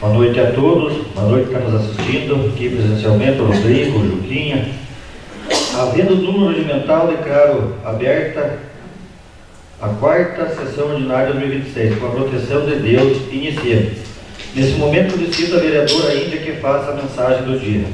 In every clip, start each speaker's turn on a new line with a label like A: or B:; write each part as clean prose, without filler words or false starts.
A: Boa noite a todos, boa noite que estão nos assistindo aqui presencialmente, o Rodrigo, o Juquinha. Havendo número regimental, declaro aberta a quarta sessão ordinária de 2026, com a proteção de Deus, inicia. Nesse momento, solicito a vereadora Índia que faça a mensagem do dia.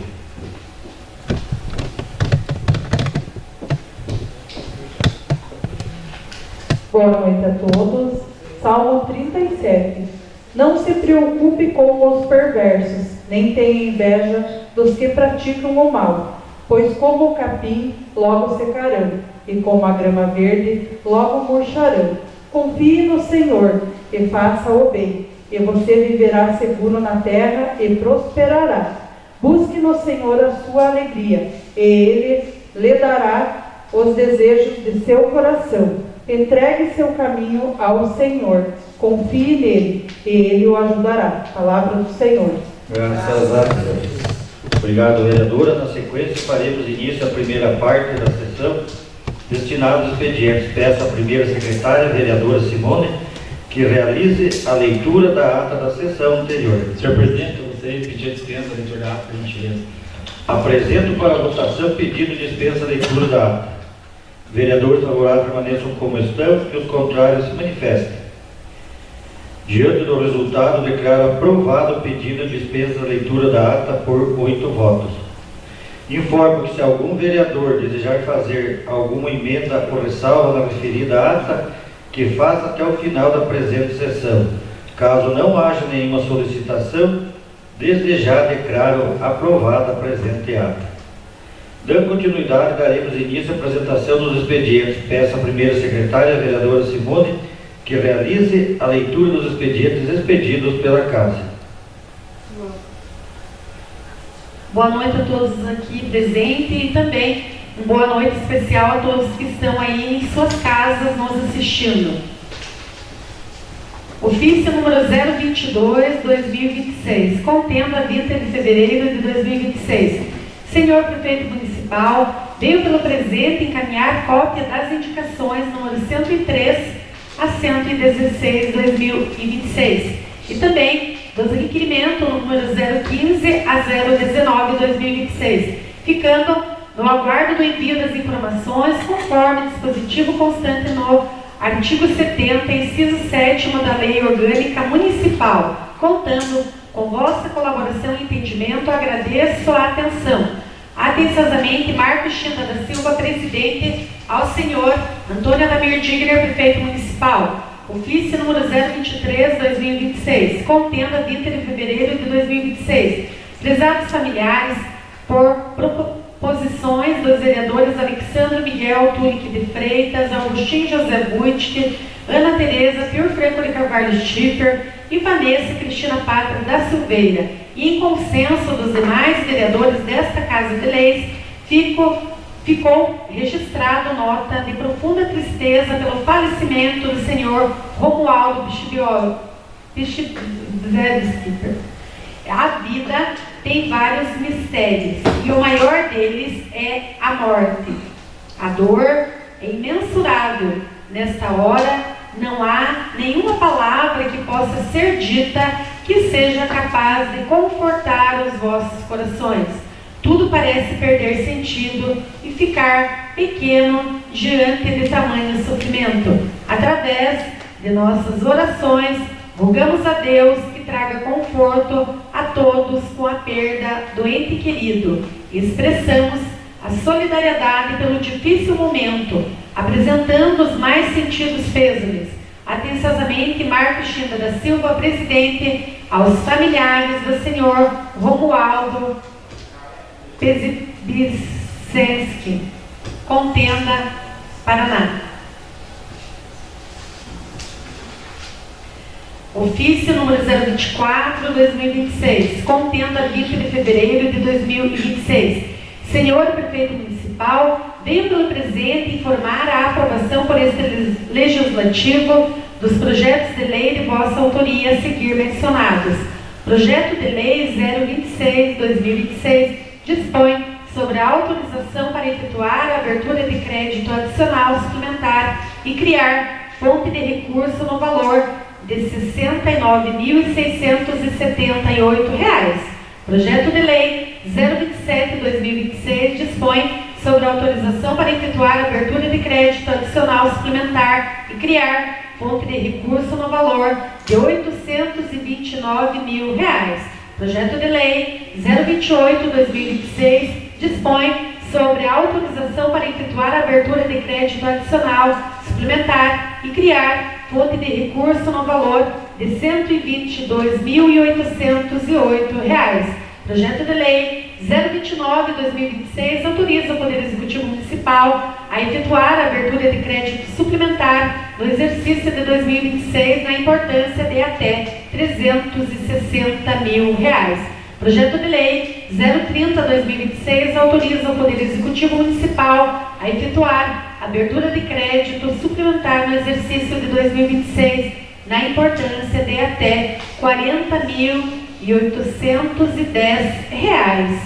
B: Boa noite a todos. Salmo 37. Não se preocupe com os perversos, nem tenha inveja dos que praticam o mal, pois como o capim logo secarão, e como a grama verde logo murcharão. Confie no Senhor e faça o bem, e você viverá seguro na terra e prosperará. Busque no Senhor a sua alegria, e Ele lhe dará os desejos de seu coração. Entregue seu caminho ao Senhor, confie nele, e Ele o ajudará. Palavra do Senhor.
A: Graças a Deus. Obrigado, vereadora. Na sequência, faremos início à primeira parte da sessão, destinada aos expedientes. Peço à primeira secretária, vereadora Simone, que realize a leitura da ata da sessão anterior.
C: Senhor presidente, eu gostaria de pedir a dispensa da leitura da ata, por gentileza.
A: Apresento para a votação pedido de dispensa da leitura da ata. Vereadores favoráveis permaneçam como estão e os contrários se manifestem. Diante do resultado, declaro aprovado o pedido de dispensa da leitura da ata por 8 votos. Informo que se algum vereador desejar fazer alguma emenda ou ressalva na referida ata, que faça até o final da presente sessão. Caso não haja nenhuma solicitação, desde já declaro aprovada a presente ata. Dando continuidade, daremos início à apresentação dos expedientes. Peço à primeira secretária, a vereadora Simone, que realize a leitura dos expedientes expedidos pela Casa.
D: Boa noite a todos aqui presentes e também uma boa noite especial a todos que estão aí em suas casas nos assistindo. Ofício número 022/2026, contendo a 20 de fevereiro de 2026. Senhor Prefeito Municipal, veio pelo presente encaminhar cópia das indicações número 103 a 116/2026 e também dos requerimentos número 015 a 019/2026, ficando no aguardo do envio das informações conforme dispositivo constante no artigo 70, inciso 7º da Lei Orgânica Municipal. Contando com vossa colaboração e entendimento, agradeço a atenção. Atenciosamente, Marcos Chinda da Silva, presidente, ao senhor Antônio Adamir Digler, prefeito municipal. Ofício número 023/2026, contendo a 20 de fevereiro de 2026. Prezados familiares, por proposições dos vereadores Alexandre Miguel Tunic de Freitas, Augustinho José Buitke, Ana Tereza Pior Franco de Carvalho Schiffer e Vanessa Cristina Pátria da Silveira, e em consenso dos demais vereadores desta Casa de Leis, ficou registrado nota de profunda tristeza pelo falecimento do senhor Romualdo Pichivski. A vida tem vários mistérios, e o maior deles é a morte. A dor é imensurável. Nesta hora, não há nenhuma palavra que possa ser dita que seja capaz de confortar os vossos corações. Tudo parece perder sentido e ficar pequeno diante de tamanho sofrimento. Através de nossas orações, rogamos a Deus que traga conforto a todos com a perda do ente querido. Expressamos a solidariedade pelo difícil momento, apresentando os mais sentidos pêsames. Atenciosamente, Marcos Chinda da Silva, presidente, aos familiares do senhor Romualdo Pichivski, Contenda, Paraná. Ofício número 024/2026, contendo a 20 de fevereiro de 2026. Senhor Prefeito Municipal, veio pelo presente informar a aprovação por este Legislativo dos projetos de lei de vossa autoria a seguir mencionados. Projeto de Lei 026/2026 dispõe sobre a autorização para efetuar a abertura de crédito adicional suplementar e criar fonte de recurso no valor de R$ 69.678. Projeto de Lei 027/2026 dispõe sobre a autorização para efetuar a abertura de crédito adicional suplementar e criar fonte de recurso no valor de R$ 829 mil. Projeto de Lei 028/2026 dispõe sobre a autorização para efetuar a abertura de crédito adicional suplementar e criar fonte de recurso no valor de R$ 122.808. Projeto de Lei 029/2026 autoriza o Poder Executivo Municipal a efetuar a abertura de crédito suplementar no exercício de 2026 na importância de até R$ 360 mil. Projeto de Lei 030/2026 autoriza o Poder Executivo Municipal a efetuar a abertura de crédito suplementar no exercício de 2026 na importância de até R$ 40.810,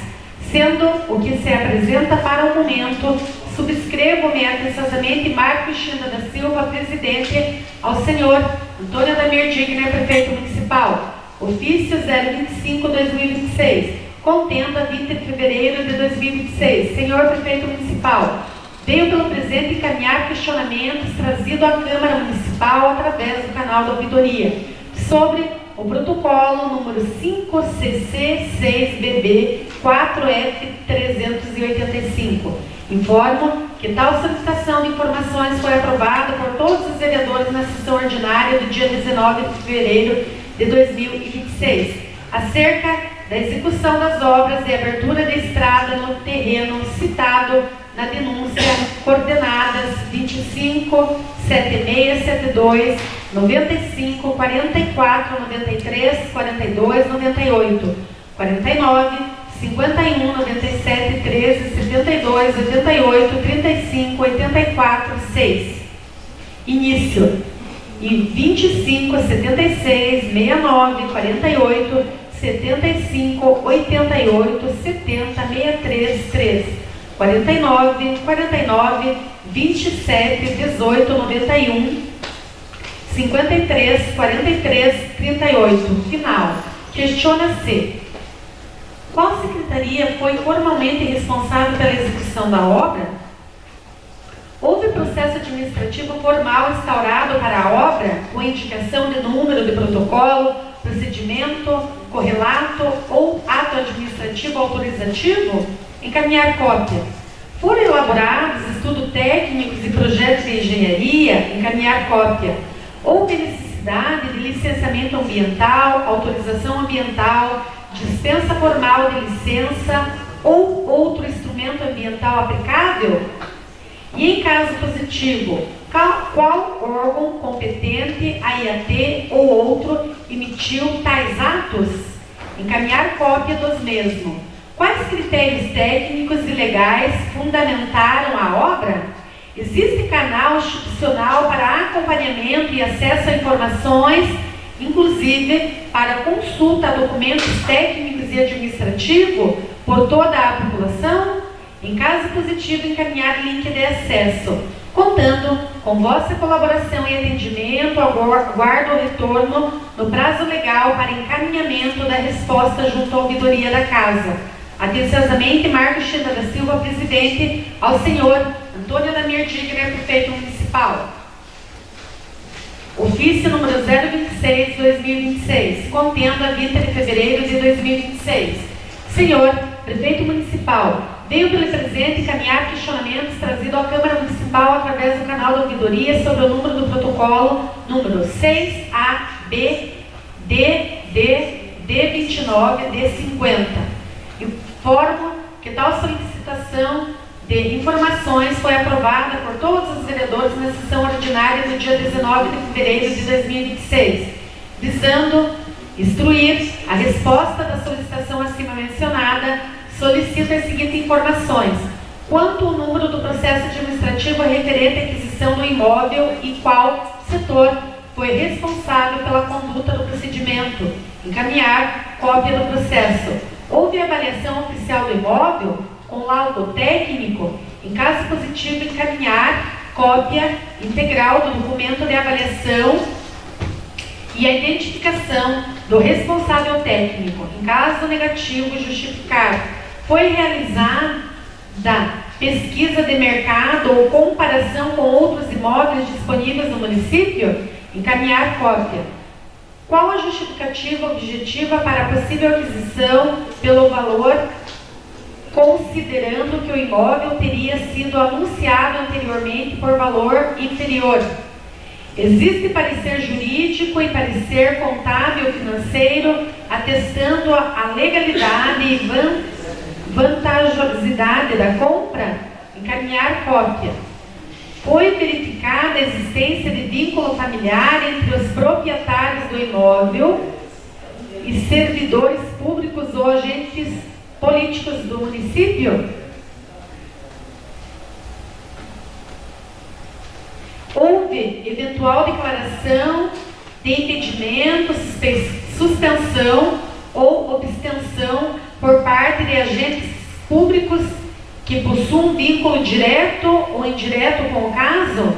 D: sendo o que se apresenta para o momento, subscrevo-me atenciosamente Marco Cristina da Silva, presidente, ao senhor Antônio Adamir Digner, prefeito municipal. Ofício 025/2026, contendo a 20 de fevereiro de 2026. Senhor prefeito municipal, veio pelo presente encaminhar questionamentos trazidos à Câmara Municipal através do canal da ouvidoria sobre o protocolo número 5CC6BB 4F385. Informo que tal solicitação de informações foi aprovada por todos os vereadores na sessão ordinária do dia 19 de fevereiro de 2026, acerca da execução das obras de abertura de estrada no terreno citado na denúncia coordenadas 25, 7672, 95, 44, 93, 42, 98, 49, 51, 97, 13, 72, 88, 35, 84, 6. Início. E 25, 76, 69, 48, 75, 88, 70, 63, 3, 49, 49, 27, 18, 91, 53, 43, 38. Final. Questiona-se: qual secretaria foi formalmente responsável pela execução da obra? Houve processo administrativo formal instaurado para a obra, com indicação de número de protocolo, procedimento, correlato ou ato administrativo autorizativo? Encaminhar cópia. Foram elaborados estudos técnicos e projetos de engenharia? Encaminhar cópia. Houve necessidade de licenciamento ambiental, autorização ambiental, dispensa formal de licença ou outro instrumento ambiental aplicável? E em caso positivo, qual órgão competente, AIAT ou outro, emitiu tais atos? Encaminhar cópia dos mesmos. Quais critérios técnicos e legais fundamentaram a obra? Existe canal institucional para acompanhamento e acesso a informações, inclusive para consulta a documentos técnicos e administrativos por toda a população? Em caso positivo, encaminhar link de acesso. Contando com vossa colaboração e atendimento, aguardo o retorno no prazo legal para encaminhamento da resposta junto à ouvidoria da Casa. Atenciosamente, Marco Cristina da Silva, presidente, ao senhor Antônio Adamir Digner, prefeito municipal. Ofício número 026/2026, contendo a 20 de fevereiro de 2026. Senhor prefeito municipal, veio pelo presente encaminhar questionamentos trazidos à Câmara Municipal através do canal da ouvidoria sobre o número do protocolo número 6AB-D29-D50. Informo que tal solicitação de informações foi aprovada por todos os vereadores na sessão ordinária do dia 19 de fevereiro de 2026, visando instruir a resposta da solicitação acima mencionada. Solicita as seguintes informações: quanto o número do processo administrativo referente à aquisição do imóvel e qual setor foi responsável pela conduta do procedimento. Encaminhar cópia do processo. Houve avaliação oficial do imóvel com laudo técnico? Em caso positivo, encaminhar cópia integral do documento de avaliação e a identificação do responsável técnico. Em caso negativo justificar, foi realizada pesquisa de mercado ou comparação com outros imóveis disponíveis no município, encaminhar cópia. Qual a justificativa objetiva para a possível aquisição pelo valor, considerando que o imóvel teria sido anunciado anteriormente por valor inferior? Existe parecer jurídico e parecer contábil financeiro atestando a legalidade e vantajosidade da compra? Encaminhar cópia. Foi verificada a existência de vínculo familiar entre os proprietários do imóvel e servidores públicos ou agentes políticos do município? Houve eventual declaração de impedimento, suspensão ou abstenção por parte de agentes públicos que possuam vínculo direto ou indireto com o caso?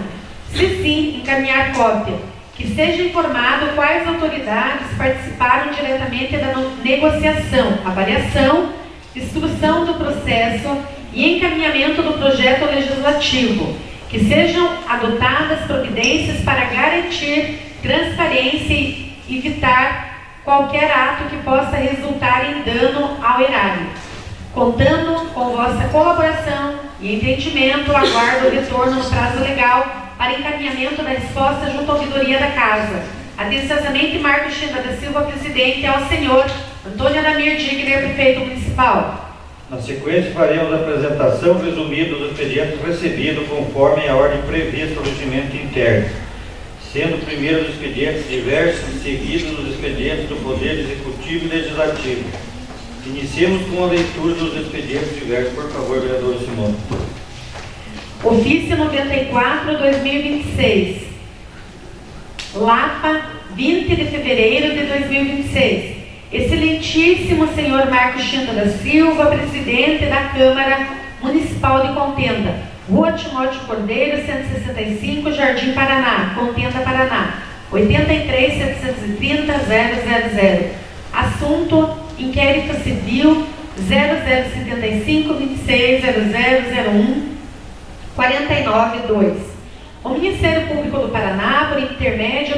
D: Se sim, encaminhar cópia. Que seja informado quais autoridades participaram diretamente da negociação, avaliação, instrução do processo e encaminhamento do projeto legislativo. Que sejam adotadas providências para garantir transparência e evitar qualquer ato que possa resultar em dano ao erário. Contando com vossa colaboração e entendimento, aguardo o retorno no prazo legal para encaminhamento da resposta junto à ouvidoria da Casa. Atenciosamente, Marcos China da Silva, presidente, ao senhor Antônio Adamir Digner, prefeito municipal.
A: Na sequência, faremos a apresentação resumida dos expedientes recebidos conforme a ordem prevista no regimento interno, sendo primeiro os expedientes diversos, seguidos os expedientes do Poder Executivo e Legislativo. Iniciemos com a leitura dos expedientes diversos. Por favor, vereador Simone.
D: Ofício 94/2026. Lapa, 20 de fevereiro de 2026. Excelentíssimo senhor Marcos China da Silva, presidente da Câmara Municipal de Contenda, Rua Timóteo Cordeiro, 165, Jardim Paraná, Contenda, Paraná, 83.730.000. Assunto: Inquérito Civil 007526000149-2. O Ministério Público do Paraná, por intermédio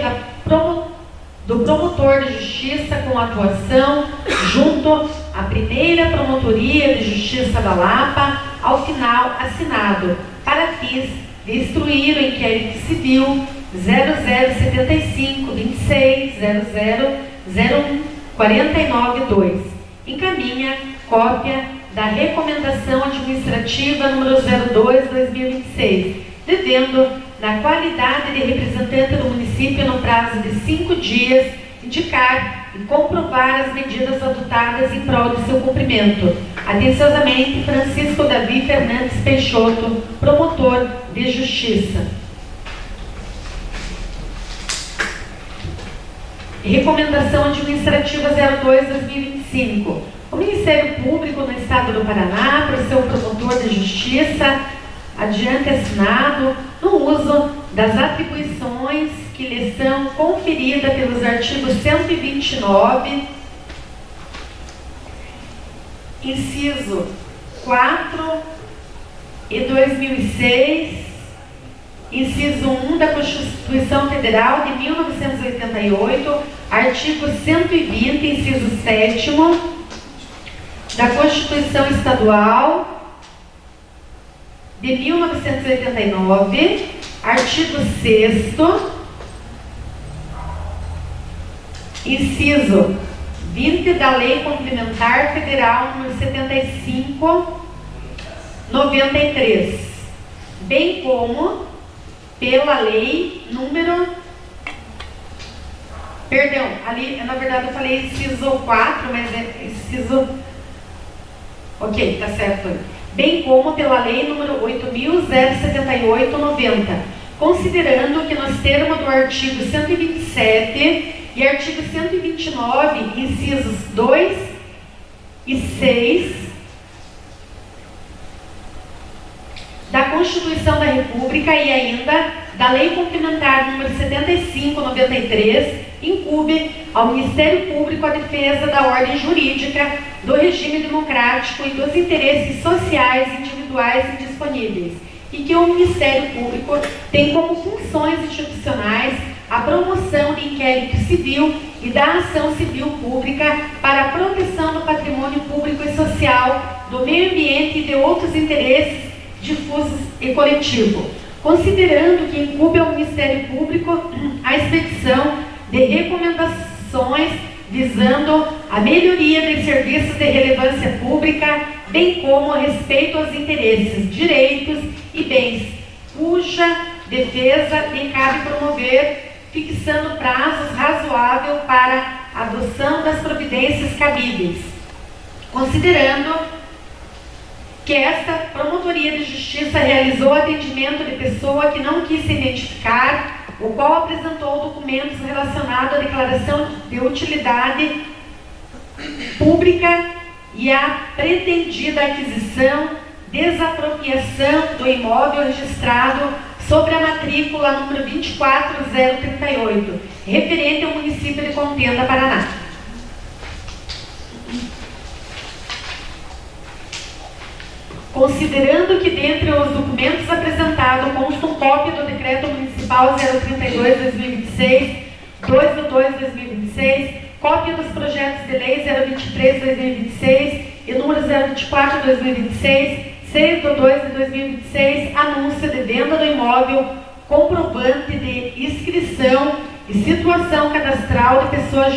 D: do promotor de justiça com atuação junto à primeira Promotoria de Justiça da Lapa, ao final assinado, para fins de instruir o inquérito civil 007526000149-2. Encaminha cópia da recomendação administrativa número 02/2026, devendo, na qualidade de representante do município, no prazo de 5 dias, indicar e comprovar as medidas adotadas em prol de seu cumprimento. Atenciosamente, Francisco Davi Fernandes Peixoto, promotor de justiça. Recomendação administrativa 02/2025. O Ministério Público no Estado do Paraná, por seu promotor de justiça, adiante assinado, no uso das atribuições que lhe são conferidas pelos artigos 129, inciso 4 e 2006, inciso 1 da Constituição Federal de 1988, artigo 120, inciso 7º, da Constituição Estadual de 1989, artigo 6º, inciso 20 da Lei Complementar Federal nº 75/93, bem como pela Lei número... Perdão, ali, na verdade eu falei inciso 4, mas é inciso... Ok, tá certo. Bem como pela Lei número 8.078/90, considerando que nos termos do artigo 127 e artigo 129, incisos 2 e 6 da Constituição da República e ainda da Lei Complementar número 75/93, incumbe ao Ministério Público a defesa da ordem jurídica, do regime democrático e dos interesses sociais individuais e disponíveis, e que o Ministério Público tem como funções institucionais a promoção de inquérito civil e da ação civil pública para a proteção do patrimônio público e social, do meio ambiente e de outros interesses difusos e coletivos, considerando que incumbe ao Ministério Público a expedição de recomendações visando a melhoria dos serviços de relevância pública, bem como a respeito aos interesses, direitos e bens, cuja defesa lhe cabe promover, fixando prazos razoáveis para a adoção das providências cabíveis, considerando que esta Promotoria de Justiça realizou atendimento de pessoa que não quis se identificar, o qual apresentou documentos relacionados à declaração de utilidade pública e à pretendida aquisição, desapropriação do imóvel registrado sobre a matrícula número 24038, referente ao município de Contenda, Paraná. Considerando que dentre os documentos apresentados constam cópia do Decreto Municipal 032/2026, 2/2/2026, cópia dos projetos de lei 023/2026 e número 024/2026, 6/2/2026, anúncio de venda do imóvel, comprovante de inscrição e situação cadastral de pessoa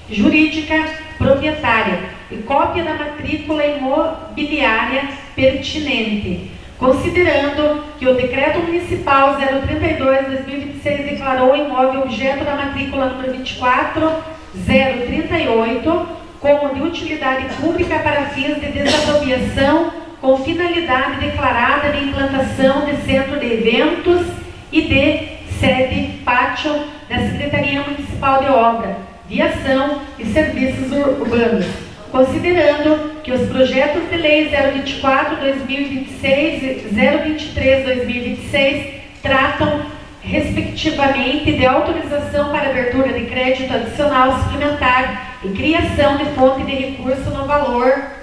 D: jurídica proprietária e cópia da matrícula imobiliária pertinente, considerando que o Decreto Municipal 032/2026 declarou o imóvel objeto da matrícula número 24038 como de utilidade pública para fins de desapropriação com finalidade declarada de implantação de centro de eventos e de sede pátio da Secretaria Municipal de Obra, Viação e Serviços Urbanos, considerando que os projetos de lei 024/2026 e 023/2026 tratam, respectivamente, de autorização para abertura de crédito adicional suplementar e criação de fonte de recurso no valor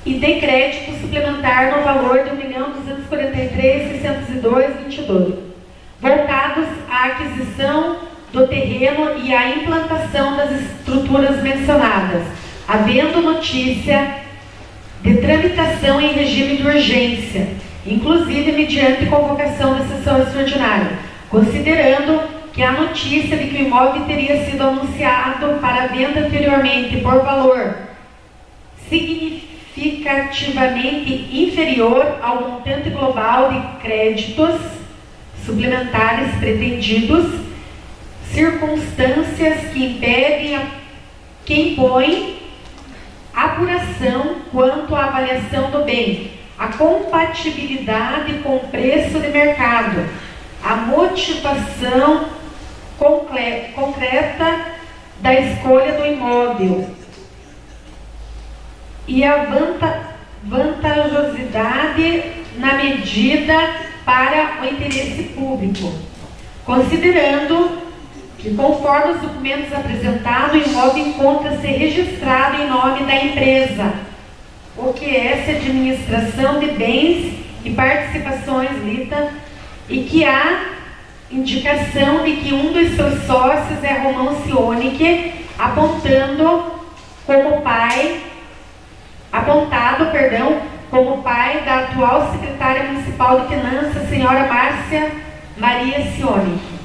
D: e de crédito suplementar no valor de R$ 1.243.602,22, voltados à aquisição do terreno e à implantação das estruturas mencionadas, havendo notícia de tramitação em regime de urgência, inclusive mediante convocação da sessão extraordinária, considerando que a notícia de que o imóvel teria sido anunciado para venda anteriormente por valor significativamente inferior ao montante global de créditos suplementares pretendidos, circunstâncias que impõem apuração quanto à avaliação do bem, a compatibilidade com o preço de mercado, a motivação concreta da escolha do imóvel e a vantajosidade na medida para o interesse público, considerando que, conforme os documentos apresentados, o imóvel encontra-se registrado em nome da empresa, OQS Administração de Bens e Participações Lita, e que há indicação de que um dos seus sócios é Romão Cionic, apontado como pai da atual secretária municipal de Finanças, senhora Márcia Maria Cionic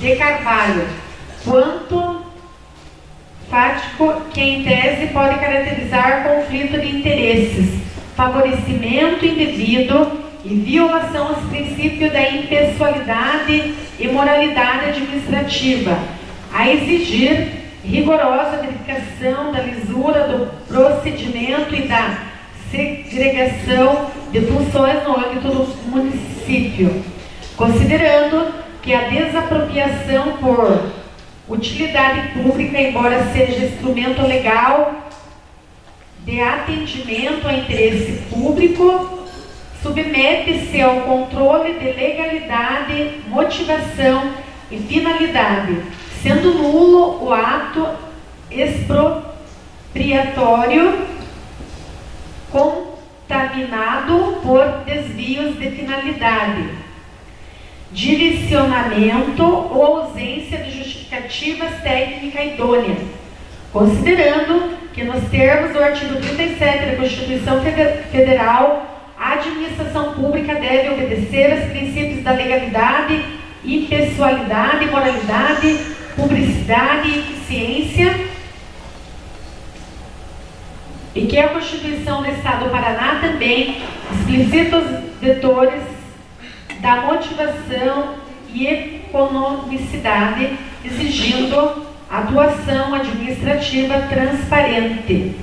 D: de Carvalho, quanto fático que em tese pode caracterizar conflito de interesses, favorecimento indevido e violação aos princípios da impessoalidade e moralidade administrativa, a exigir rigorosa verificação da lisura do procedimento e da segregação de funções no âmbito do município, considerando que a desapropriação por utilidade pública, embora seja instrumento legal de atendimento ao interesse público submete-se ao controle de legalidade, motivação e finalidade, sendo nulo o ato expropriatório contaminado por desvios de finalidade, direcionamento ou ausência de justificativas técnica idônea, considerando que nos termos do artigo 37 da Constituição Federal, a administração pública deve obedecer aos princípios da legalidade, impessoalidade, moralidade, publicidade e eficiência, e que a Constituição do Estado do Paraná também explicita os vetores da motivação e economicidade, exigindo atuação administrativa transparente,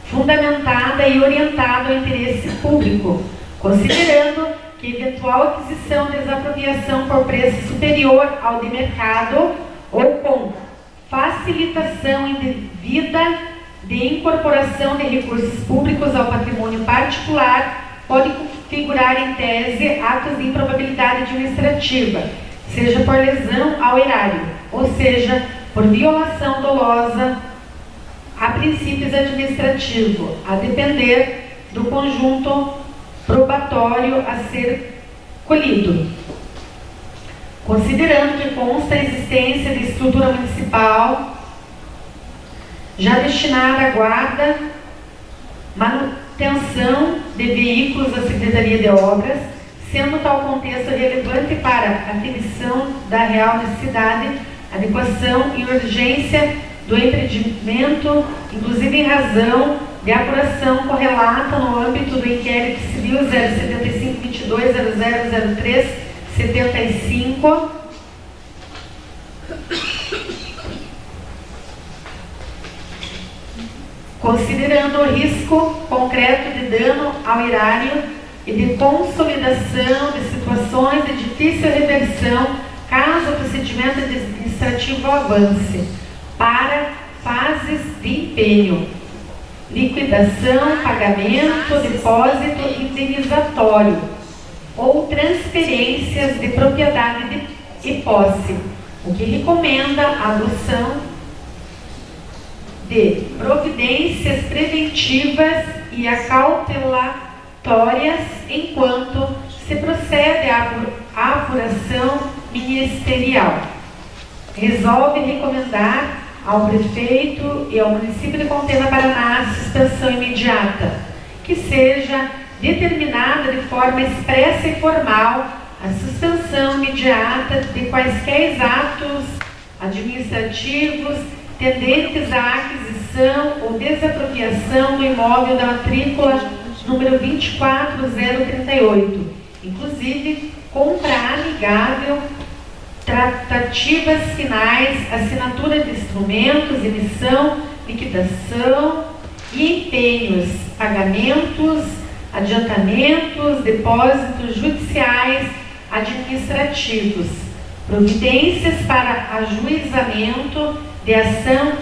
D: fundamentada e orientada ao interesse público, considerando que eventual aquisição ou desapropriação por preço superior ao de mercado ou com facilitação indevida de incorporação de recursos públicos ao patrimônio particular pode configurar em tese atos de improbabilidade administrativa, seja por lesão ao erário, ou seja, por violação dolosa a princípios administrativos, a depender do conjunto probatório a ser colhido. Considerando que consta a existência de estrutura municipal já destinada à guarda, manutenção de veículos da Secretaria de Obras, sendo tal contexto relevante para a definição da real necessidade, adequação e urgência do empreendimento, inclusive em razão de apuração correlata no âmbito do inquérito civil 075-22-0003-75, considerando o risco concreto de dano ao erário e de consolidação de situações de difícil reversão caso o procedimento administrativo avance para fases de empenho, liquidação, pagamento, depósito indenizatório ou transferências de propriedade e posse, o que recomenda a adoção de providências preventivas e acautelatórias enquanto se procede à apuração ministerial. Resolve recomendar ao prefeito e ao município de Contenda, Paraná, a suspensão imediata, que seja determinada de forma expressa e formal a suspensão imediata de quaisquer atos administrativos tendentes à aquisição ou desapropriação do imóvel da matrícula número 24038, inclusive compra amigável, tratativas finais, assinatura de instrumentos, emissão, liquidação e empenhos, pagamentos, adiantamentos, depósitos judiciais, administrativos, providências para ajuizamento de ação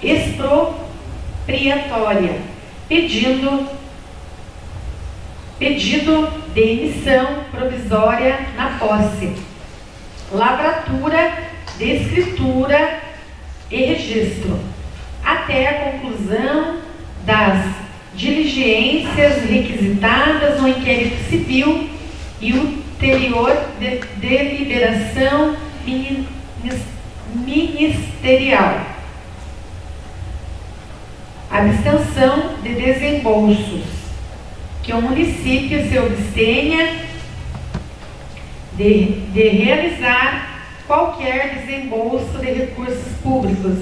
D: expropriatória, pedido de emissão provisória na posse, lavratura de escritura e registro, até a conclusão das diligências requisitadas no inquérito civil e ulterior deliberação ministerial. Abstenção de desembolsos, que o município se abstenha de realizar qualquer desembolso de recursos públicos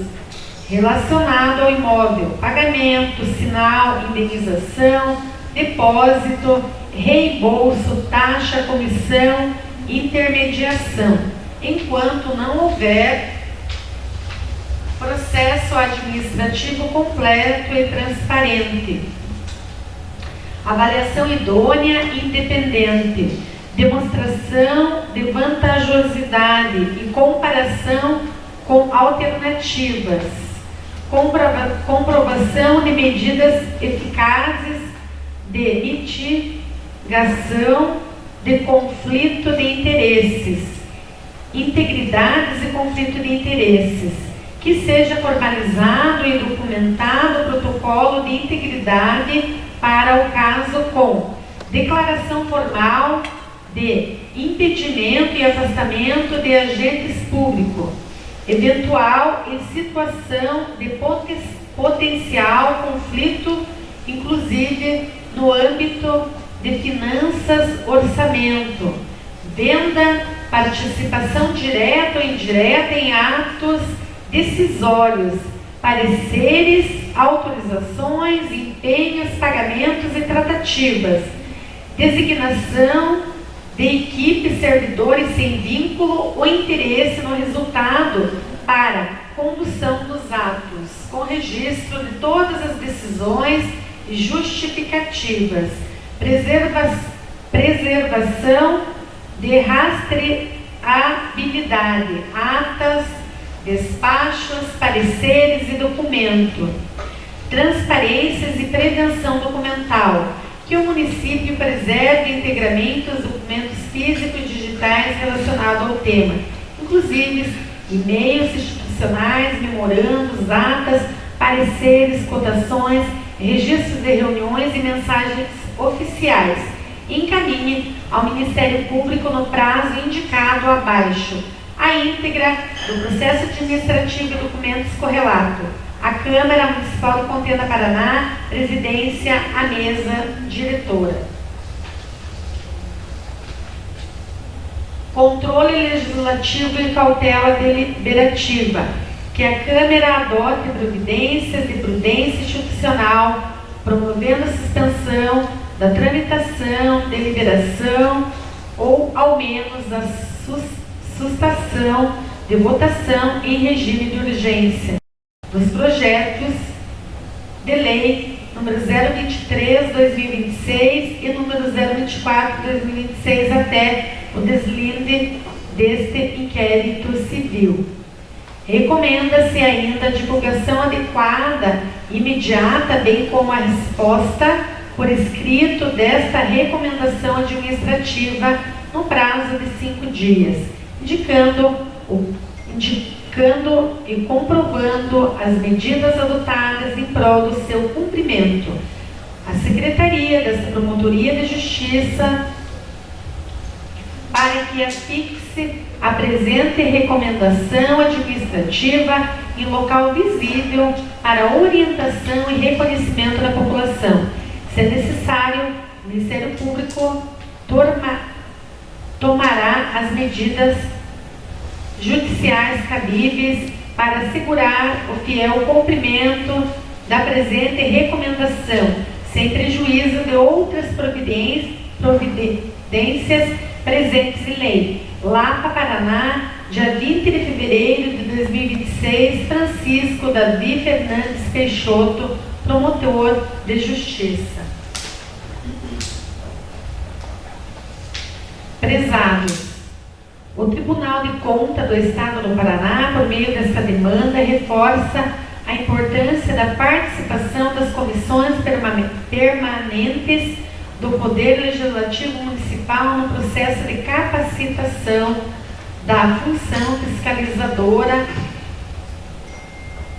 D: relacionado ao imóvel, pagamento, sinal, indenização, depósito, reembolso, taxa, comissão, intermediação, enquanto não houver processo administrativo completo e transparente, avaliação idônea e independente, demonstração de vantajosidade e comparação com alternativas, comprovação de medidas eficazes de mitigação de conflito de interesses, integridades e conflito de interesses, que seja formalizado e documentado o protocolo de integridade para o caso com declaração formal de impedimento e afastamento de agentes públicos, eventual em situação de potencial conflito, inclusive no âmbito de finanças, orçamento, venda, participação direta ou indireta em atos decisórios, pareceres, autorizações, empenhos, pagamentos e tratativas, designação de equipe, servidores sem vínculo ou interesse no resultado para condução dos atos, com registro de todas as decisões e justificativas, preservação de rastreabilidade, atas, despachos, pareceres e documento, transparências e prevenção documental, que o município preserve integralmente os documentos físicos e digitais relacionados ao tema, inclusive e-mails institucionais, memorandos, atas, pareceres, cotações, registros de reuniões e mensagens oficiais. Encaminhe ao Ministério Público no prazo indicado abaixo a íntegra do processo administrativo e documentos correlato. A Câmara Municipal de Contenda, Paraná, presidência, a mesa diretora. Controle legislativo e cautela deliberativa. Que a Câmara adote providências de prudência institucional, promovendo a suspensão da tramitação, deliberação ou, ao menos, a sustação de votação em regime de urgência dos projetos de lei número 023/2026 e número 024/2026 até o deslinde deste inquérito civil. Recomenda-se ainda a divulgação adequada e imediata, bem como a resposta por escrito desta recomendação administrativa no prazo de 5 dias, indicando e comprovando as medidas adotadas em prol do seu cumprimento. A Secretaria desta Promotoria de Justiça, para que afixe a presente recomendação administrativa em local visível para orientação e reconhecimento da população. Se é necessário, o Ministério Público tomará as medidas judiciais cabíveis para assegurar o fiel cumprimento da presente recomendação, sem prejuízo de outras providências presentes em lei. Lapa, Paraná, dia 20 de fevereiro de 2026, Francisco Davi Fernandes Peixoto, promotor de justiça. Prezados, o Tribunal de Contas do Estado do Paraná, por meio desta demanda, reforça a importância da participação das comissões permanentes do Poder Legislativo Municipal no processo de capacitação da função fiscalizadora,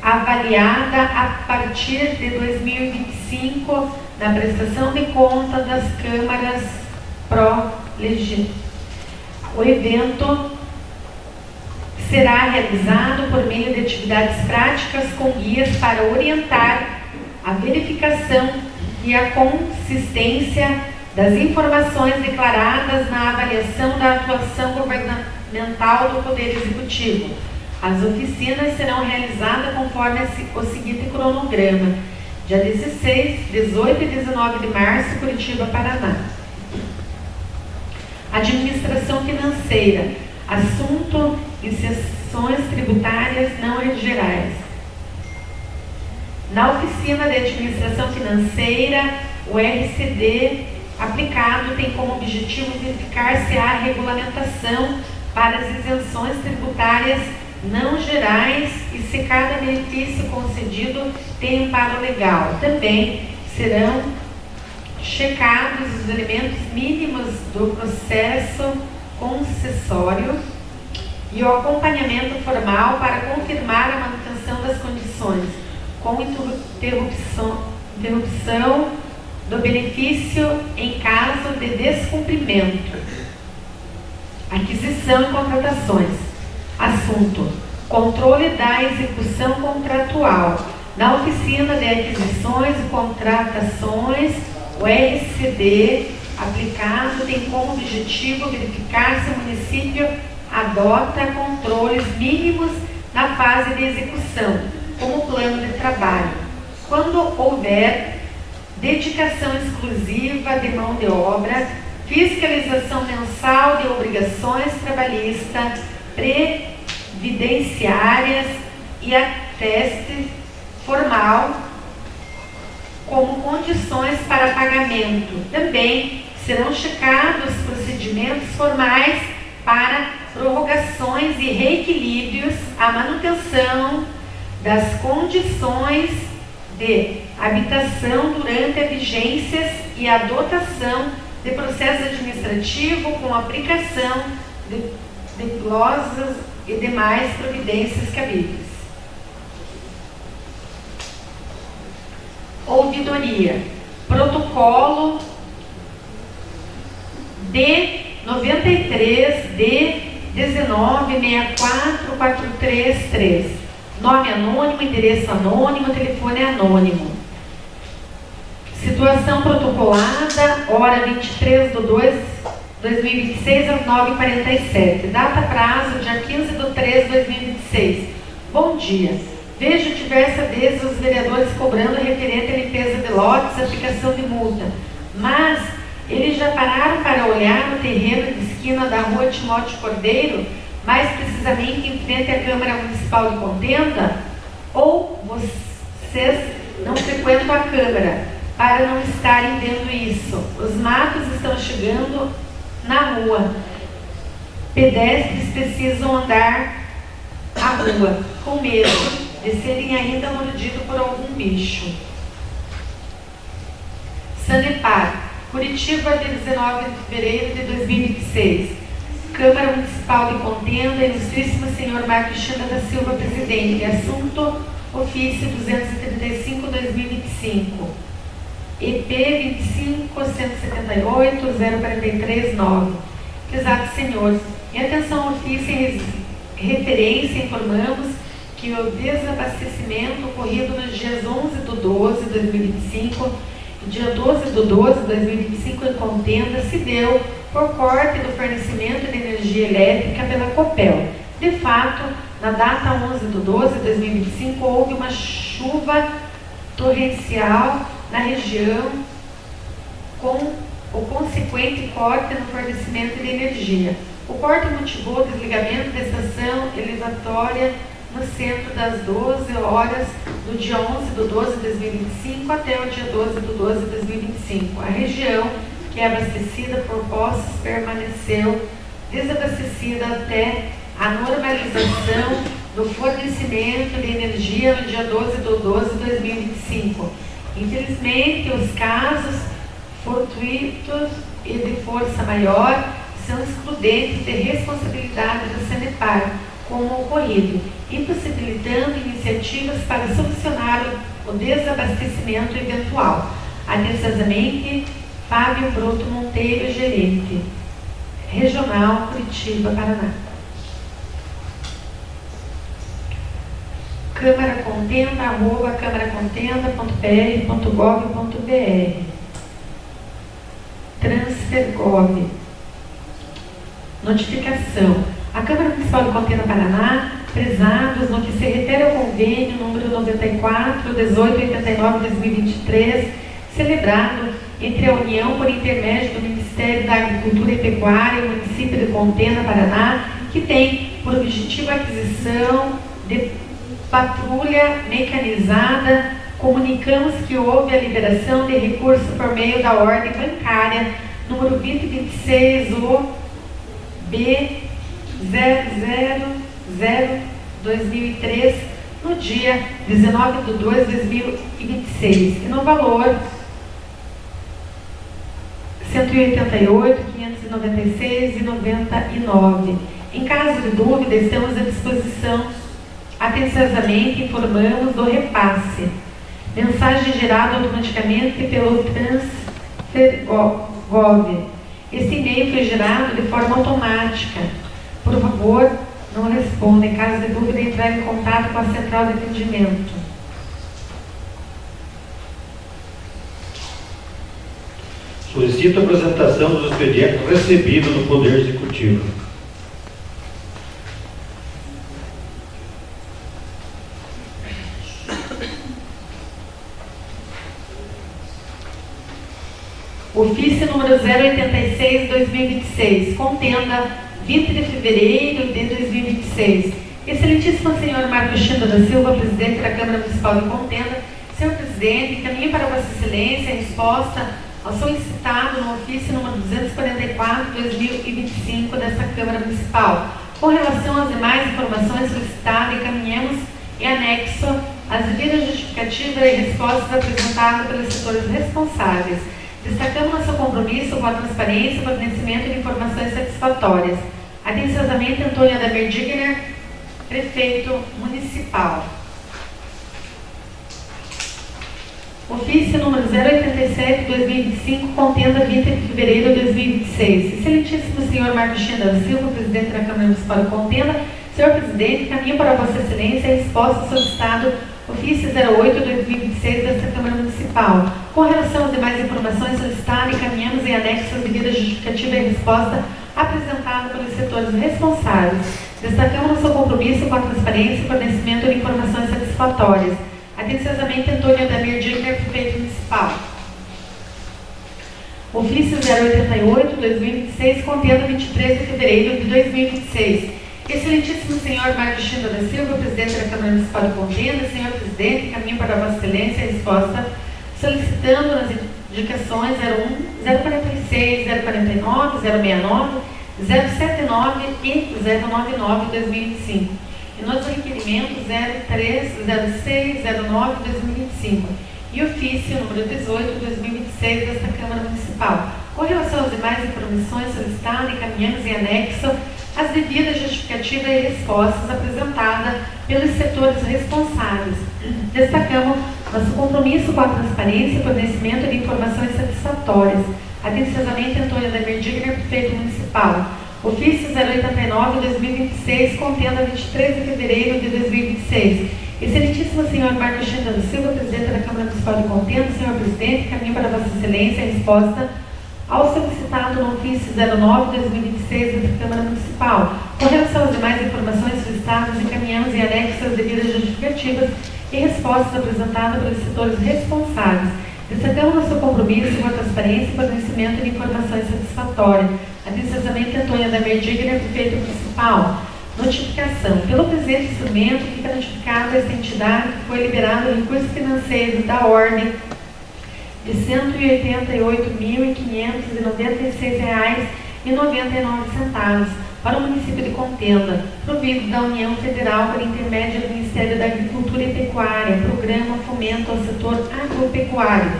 D: avaliada a partir de 2025 na prestação de contas das câmaras pró-legislativas. O evento será realizado por meio de atividades práticas com guias para orientar a verificação e a consistência das informações declaradas na avaliação da atuação governamental do Poder Executivo. As oficinas serão realizadas conforme o seguinte cronograma: dia 16, 18 e 19 de março, Curitiba, Paraná. Administração financeira, assunto inserções tributárias não gerais. Na oficina de administração financeira, o RCD aplicado tem como objetivo verificar se há regulamentação para as isenções tributárias não gerais e se cada benefício concedido tem amparo legal. Também serão checados os elementos mínimos do processo concessório e o acompanhamento formal para confirmar a manutenção das condições, com interrupção do benefício em caso de descumprimento. Aquisição e contratações. Assunto: controle da execução contratual. Na oficina de aquisições e contratações, o RCD aplicado tem como objetivo verificar se o município adota controles mínimos na fase de execução, como plano de trabalho. Quando houver dedicação exclusiva de mão de obra, fiscalização mensal de obrigações trabalhistas, previdenciárias e ateste formal como condições para pagamento. Também serão checados procedimentos formais para prorrogações e reequilíbrios, a manutenção das condições de habitação durante a vigência e a adotação de processo administrativo com aplicação de glosas e demais providências cabíveis. Ouvidoria. Protocolo D93 D1964433. Nome anônimo, endereço anônimo, telefone anônimo. Situação protocolada, hora 23/2/2026, às 9h47. Data prazo, dia 15/3/2026. Bom dia. Vejo diversas vezes os vereadores cobrando referente à limpeza de lotes, aplicação de multa. Mas eles já pararam para olhar no terreno de esquina da rua Timóteo Cordeiro, mais precisamente em frente à Câmara Municipal de Contenda? Ou vocês não frequentam a Câmara para não estarem vendo isso? Os matos estão chegando na rua. Pedestres precisam andar a rua com medo de serem ainda mordidos por algum bicho. Sanepar, Curitiba, de 19 de fevereiro de 2026. Câmara Municipal de Contenda, Ilustríssimo Senhor Marcos Chanda da Silva, Presidente. Assunto: ofício 235/2025. EP 25.178.043.9. Prezados senhores, em atenção ao ofício em referência, informamos que o desabastecimento ocorrido nos dias 11/12/2025 e dia 12/12/2025 em Contenda se deu por corte do fornecimento de energia elétrica pela Copel. De fato, na data 11/12/2025 houve uma chuva torrencial na região com o consequente corte no fornecimento de energia. O corte motivou o desligamento da estação elevatória no centro das 12 horas do dia 11/12/2025 até o dia 12/12/2025. A região, que é abastecida por poços, permaneceu desabastecida até a normalização do fornecimento de energia no dia 12/12/2025. Infelizmente, os casos fortuitos e de força maior são excludentes de responsabilidade do Sanepar, como ocorrido, impossibilitando iniciativas para solucionar o desabastecimento eventual. Atenciosamente, Fábio Broto Monteiro, gerente regional, Curitiba, Paraná. Câmara Contenda, @câmaracontenda.pr.gov.br. Transfergov. Notificação. A Câmara Municipal de Contenda, Paraná, prezados, no que se refere ao convênio número 94/1889/2023, celebrado entre a União por intermédio do Ministério da Agricultura e Pecuária e o município de Contenda, Paraná, que tem por objetivo a aquisição de patrulha mecanizada, comunicamos que houve a liberação de recurso por meio da ordem bancária número 2026 OB 000 2003, no dia 19 de 2 de 2026, e no valor R$ 188.596,99. Em caso de dúvida, estamos à disposição. Atenciosamente informamos do repasse. Mensagem gerada automaticamente pelo TransferGov. Esse e-mail foi gerado de forma automática. Por favor, não responda. Em caso de dúvida, entrar em contato com a central de atendimento.
A: Solicito a apresentação dos expedientes recebidos do Poder Executivo.
D: Ofício número 086/2026, contenda 20 de fevereiro de 2026. Excelentíssimo senhor Marcos Chindo da Silva, presidente da Câmara Municipal de Contenda. Senhor presidente, encaminho para Vossa Excelência a resposta ao solicitado no ofício número 244/2025 desta Câmara Municipal. Com relação às demais informações solicitadas, encaminhamos em anexo as devidas justificativas e respostas apresentadas pelos setores responsáveis. Destacamos nosso compromisso com a transparência e fornecimento de informações satisfatórias. Atenciosamente, Antônio Ademir Digner, prefeito municipal. Ofício número 087/2025, contenda 20 de fevereiro de 2026. Excelentíssimo senhor Marcos Chindo da Silva, presidente da Câmara Municipal de Contenda. Senhor presidente, caminho para Vossa Excelência a resposta solicitado ofício 08/2026 desta Câmara Municipal. Com relação às demais informações solicitadas, encaminhamos em anexo as devidas justificativa e resposta apresentada pelos setores responsáveis. Destacamos nosso compromisso com a transparência e fornecimento de informações satisfatórias. Atenciosamente, Antônio Ademir Digner, prefeito municipal. Ofício 088/2026, contenda 23 de fevereiro de 2026. Excelentíssimo senhor Marcos Chindo da Silva, presidente da Câmara Municipal de Contenda. Senhor presidente, caminho para Vossa Excelência a resposta solicitando nas indicações 01, 046, 049, 069, 079 e 099/2025. E nos requerimentos 03, 06, 09/2025. E ofício número 18/2026 desta Câmara Municipal. Com relação às demais informações solicitadas, encaminhamos em anexo as devidas justificativas e respostas apresentadas pelos setores responsáveis. Destacamos nosso compromisso com a transparência e fornecimento de informações satisfatórias. Atenciosamente, Antônio Ademir Digner, prefeito municipal. Ofício 089/2026, contenda 23 de fevereiro de 2026. Excelentíssimo senhor Marcos Chindo da Silva, presidente da Câmara Municipal de Contenda. Senhor presidente, caminho para Vossa Excelência a resposta ao solicitado no ofício 09/2026 da Câmara Municipal. Com relação às demais informações solicitadas, encaminhamos em anexo as devidas justificativas e respostas apresentadas pelos setores responsáveis. Destacamos nosso compromisso com a transparência e fornecimento de informações satisfatórias. Atenciosamente, Antônio Ademir Digner, prefeito municipal. Notificação. Pelo presente instrumento, fica notificada esta entidade que foi liberado o recurso financeiro da ordem de R$ 188.596,99 para o município de Contenda, provido da União Federal por intermédio do Ministério da Agricultura e Pecuária, Programa Fomento ao Setor Agropecuário.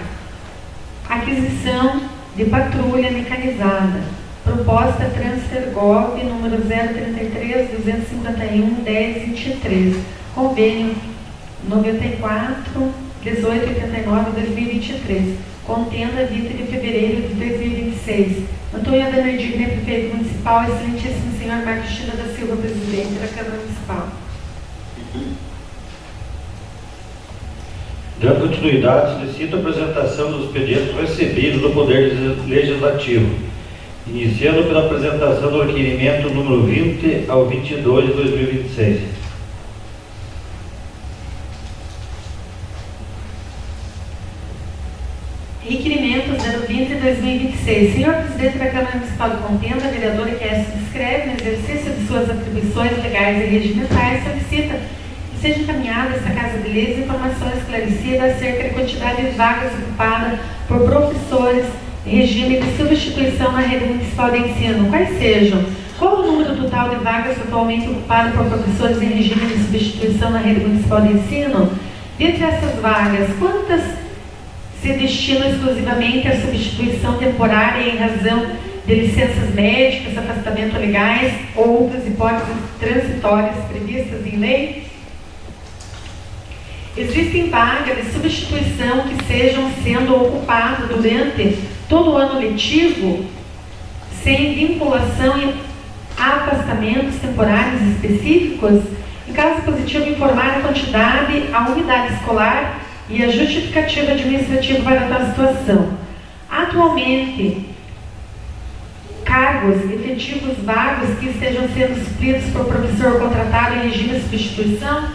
D: Aquisição de patrulha mecanizada. Proposta TransferGov número 033-251-1023. Convênio 94-1889-2023. Contenda 20 de fevereiro de 2026. Antônio Ademir Digner, prefeito municipal. Excelentíssimo senhor Marcos Chindo da Silva, presidente da Câmara Municipal.
A: Dando continuidade, solicito a apresentação dos expedientes recebidos do Poder Legislativo, iniciando pela apresentação do requerimento número 20 ao 22 de 2026.
D: Requerimento 020/2026. Senhor presidente da Câmara Municipal de Contenda, a vereadora que se inscreve no exercício de suas atribuições legais e regimentais solicita que seja encaminhada a esta Casa de Leis informações esclarecidas acerca da quantidade de vagas ocupadas por professores em regime de substituição na rede municipal de ensino, quais sejam Qual o número total de vagas atualmente ocupado por professores em regime de substituição na rede municipal de ensino? Dentre essas vagas, quantas se destinam exclusivamente à substituição temporária em razão de licenças médicas, afastamento legais ou outras hipóteses transitórias previstas em lei? Existem vagas de substituição que sejam sendo ocupadas durante todo o ano letivo, sem vinculação a afastamentos temporários específicos? Em caso positivo, informar a quantidade, a unidade escolar e a justificativa administrativa para tal situação. Atualmente, cargos efetivos vagos que estejam sendo supridos por professor contratado em regime de substituição?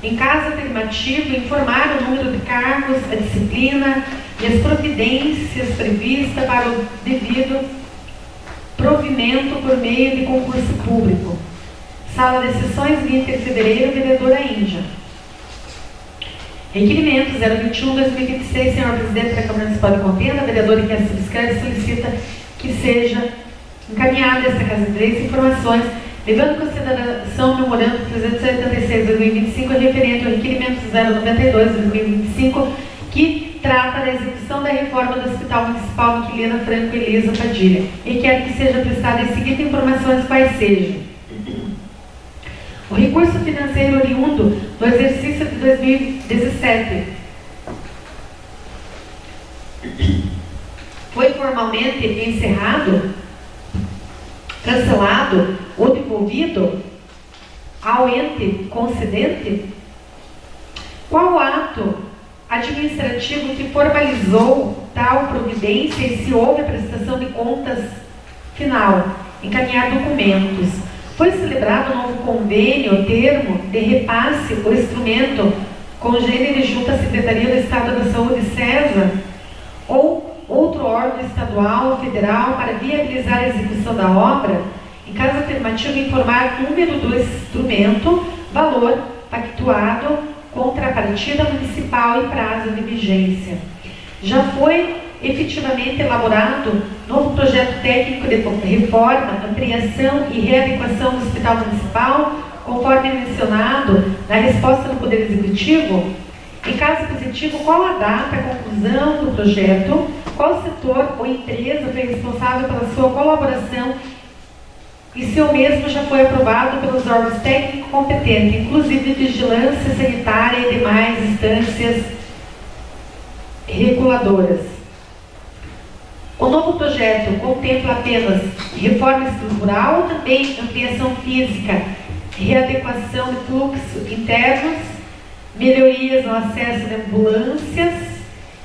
D: Em caso afirmativo, informar o número de cargos, a disciplina e as providências previstas para o devido provimento por meio de concurso público. Sala de sessões, 20 de fevereiro, vereadora Índia. Requerimento 021/2026, senhor presidente da Câmara Municipal de Contenda, vereador que subscreve solicita que seja encaminhada esta Casa de Leis informações, levando em consideração o memorando 386/2025, referente ao requerimento 092/2025, que trata da execução da reforma do Hospital Municipal Miquelina Franco Elisa Padilha. Requer que seja prestada as seguintes informações, quais sejam: o recurso financeiro oriundo do exercício de 2017 foi formalmente encerrado, cancelado ou devolvido ao ente concedente? Qual ato administrativo que formalizou tal providência e se houve a prestação de contas final? Encaminhar documentos. Foi celebrado um novo convênio, termo de repasse ou instrumento congênere junto à Secretaria do Estado da Saúde, SESA, ou outro órgão estadual ou federal para viabilizar a execução da obra? Em caso afirmativo, informar número do instrumento, valor pactuado, contrapartida municipal e prazo de vigência. Já foi efetivamente elaborado novo projeto técnico de reforma, ampliação e readequação do Hospital Municipal, conforme mencionado na resposta do Poder Executivo? Em caso positivo, qual a data, a conclusão do projeto, qual setor ou empresa foi responsável pela sua colaboração e se o mesmo já foi aprovado pelos órgãos técnicos competentes, inclusive vigilância sanitária e demais instâncias reguladoras. O novo projeto contempla apenas reforma estrutural ou também ampliação física, readequação de fluxos internos, melhorias no acesso de ambulâncias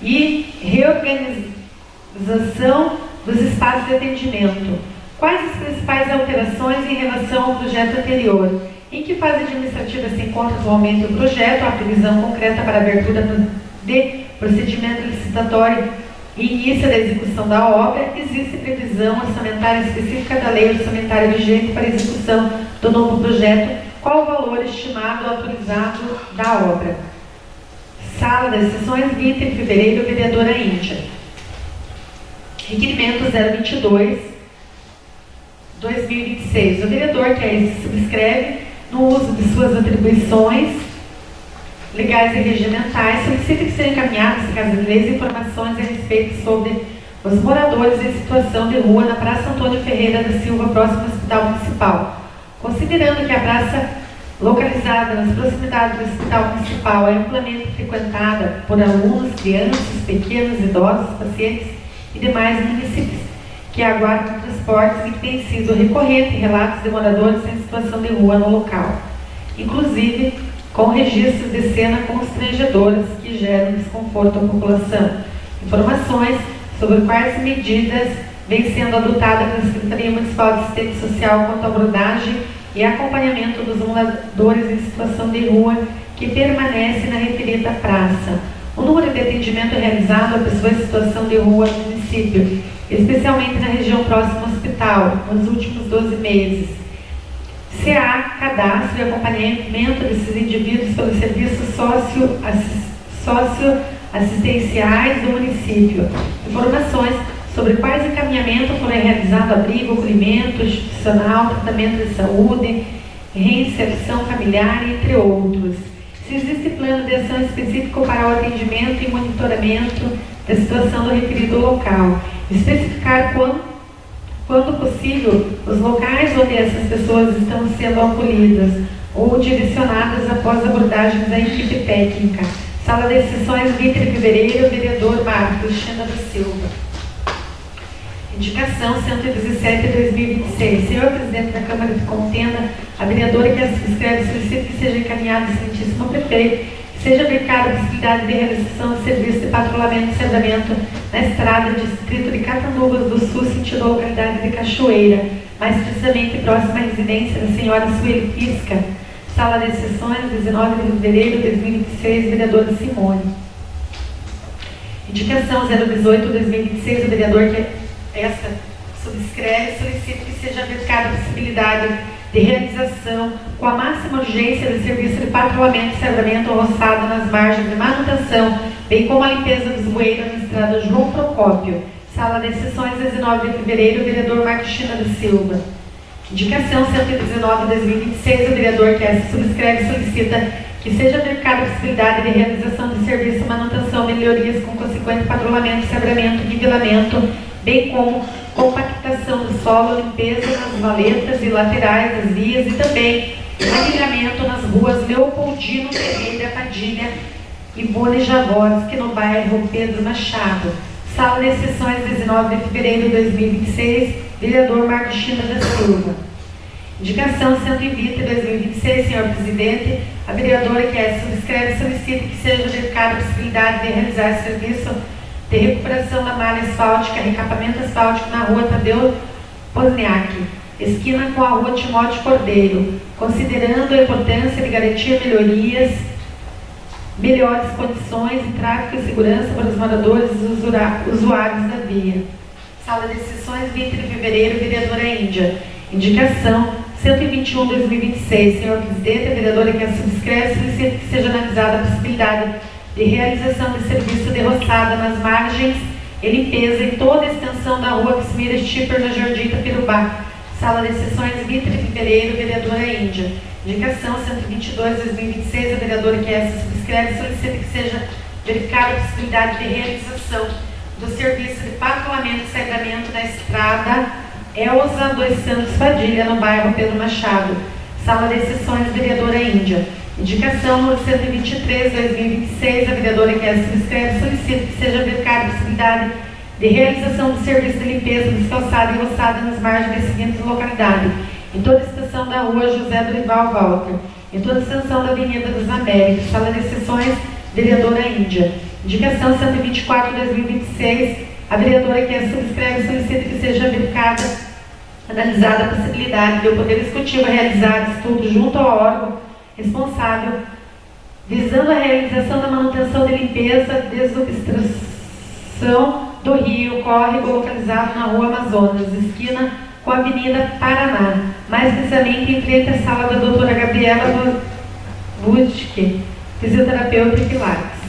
D: e reorganização dos espaços de atendimento? Quais as principais alterações em relação ao projeto anterior? Em que fase administrativa se encontra atualmente o projeto? A previsão concreta para a abertura de procedimento licitatório e início da execução da obra? Existe previsão orçamentária específica da lei orçamentária vigente para a execução do novo projeto? Qual o valor estimado autorizado da obra? Sala das sessões, 20 de fevereiro, vereadora Índia. Requerimento 022/2026. O vereador que aí se subscreve, no uso de suas atribuições legais e regimentais, solicita que sejam encaminhadas à Casa de Leis informações a respeito sobre os moradores em situação de rua na Praça Antônio Ferreira da Silva, próximo ao Hospital Municipal. Considerando que a praça localizada nas proximidades do Hospital Municipal é amplamente frequentada por alunos, crianças, pequenos, idosos, pacientes e demais municípios que aguardam transportes, e que tem sido recorrente relatos de moradores em situação de rua no local, inclusive com registros de cena constrangedoras que geram desconforto à população. Informações sobre quais medidas vêm sendo adotadas pela Secretaria Municipal de Assistência Social quanto à abordagem e acompanhamento dos moradores em situação de rua que permanecem na referida praça. O número de atendimento realizado a pessoas em situação de rua no município, especialmente na região próxima ao hospital, nos últimos 12 meses. Se há cadastro e acompanhamento desses indivíduos pelos serviços socioassistenciais do município. Informações sobre quais encaminhamentos forem realizado abrigo, acolhimento institucional, tratamento de saúde, reinserção familiar, entre outros. Se existe plano de ação específico para o atendimento e monitoramento da situação do referido local. Especificar quando possível, os locais onde essas pessoas estão sendo acolhidas ou direcionadas após abordagens da equipe técnica. Sala de sessões, 20 de fevereiro, vereador Marcos Cristiano da Silva. Indicação 117 de 2026. Senhor Presidente da Câmara de Contenda, a vereadora que se inscreve solicita que seja encaminhado ao excelentíssimo prefeito, que seja aplicada a possibilidade de realização de serviço de patrulhamento e sedamento na estrada do distrito de Catanduvas do Sul, sentido localidade de Cachoeira, mais precisamente próxima à residência da senhora Sueli Pisca. Sala de sessões, 19 de fevereiro de 2026, vereadora Simone. Indicação 018 de 2026, o vereador que esta subscreve solicita que seja aplicada a possibilidade de realização com a máxima urgência do serviço de patrulhamento e cercamento roçado nas margens de manutenção, bem como a limpeza dos bueiros na estrada João Procópio. Sala de sessões, 19 de fevereiro, vereador Marcos China da Silva. Indicação 119 de 2026, o vereador que essa subscreve solicita que seja aplicada a possibilidade de realização de serviço, manutenção, melhorias com consequente patrulhamento, sabramento, nivelamento, bem como compactação do solo, limpeza nas valetas e laterais das vias e também alinhamento nas ruas Leopoldino Ferreira Padilha e Boni Javorski, no bairro Pedro Machado. Sala de sessões, 19 de fevereiro de 2026, vereador Marcos China da Silva. Indicação 120 de 2026, senhor presidente, a vereadora que subscreve solicita que seja dedicada a possibilidade de realizar serviço de recuperação da malha asfáltica, recapamento asfáltico na rua Tadeu Pozniak, esquina com a rua Timóteo Cordeiro, considerando a importância de garantir melhores condições de tráfego e segurança para os moradores e usuários da via. Sala de sessões, 20 de fevereiro, vereadora Índia. Indicação 121 de 2026, senhor presidente, a vereadora que subscreve solicita que seja analisada a possibilidade de realização de serviço de roçada nas margens e limpeza em toda a extensão da rua Casimiro Schipper, na Jardim Itapirubá. Sala de sessões, 20 de fevereiro, vereadora Índia. Indicação 122 de 2026, a vereadora que subscreve solicita que seja verificada a possibilidade de realização do serviço de patrulhamento e saneamento na estrada Elza dos Santos Padilha, no bairro Pedro Machado. Sala de sessões, vereadora Índia. Indicação número 123 de 2026, a vereadora que subscreve solicita que seja verificada a possibilidade de realização do serviço de limpeza descalçada e roçada nas margens das seguintes localidades: em toda a extensão da rua José Dorival Walter, em toda a extensão da Avenida dos Américos. Sala de sessões, vereadora Índia. Indicação 124 de 2026, a vereadora que subscreve solicita que seja verificada, analisada a possibilidade de o Poder Executivo realizar estudo junto ao órgão responsável, visando a realização da manutenção de limpeza, desobstrução do rio córrego localizado na rua Amazonas, esquina com a Avenida Paraná, mais precisamente em frente à sala da doutora Gabriela Budke, fisioterapeuta e pilates.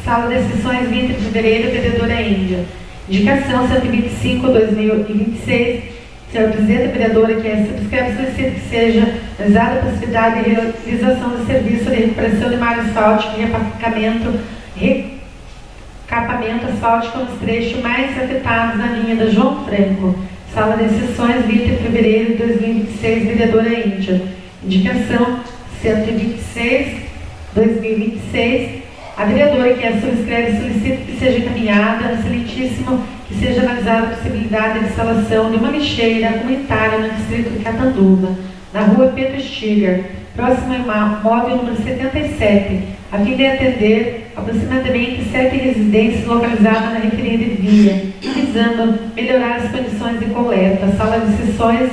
D: Sala de sessões, 20 de fevereiro, vereadora Índia. Indicação 125 de 2026, senhor presidente, a vereadora que subscreve solicita que seja analisada a possibilidade de realização do serviço de recuperação de malha asfáltica e recapamento asfáltico nos trechos mais afetados na Avenida João Franco. Sala de sessões, 20 de fevereiro de 2026, vereadora Índia. Indicação 126, 2026, a vereadora que subscreve solicita que seja encaminhada, excelentíssimo, que seja analisada a possibilidade de instalação de uma lixeira comunitária no distrito de Catanduva, na rua Pedro Stiger, próximo ao móvel número 77, a fim de atender aproximadamente 7 residências localizadas na referida via, visando melhorar as condições de coleta. Sala de sessões,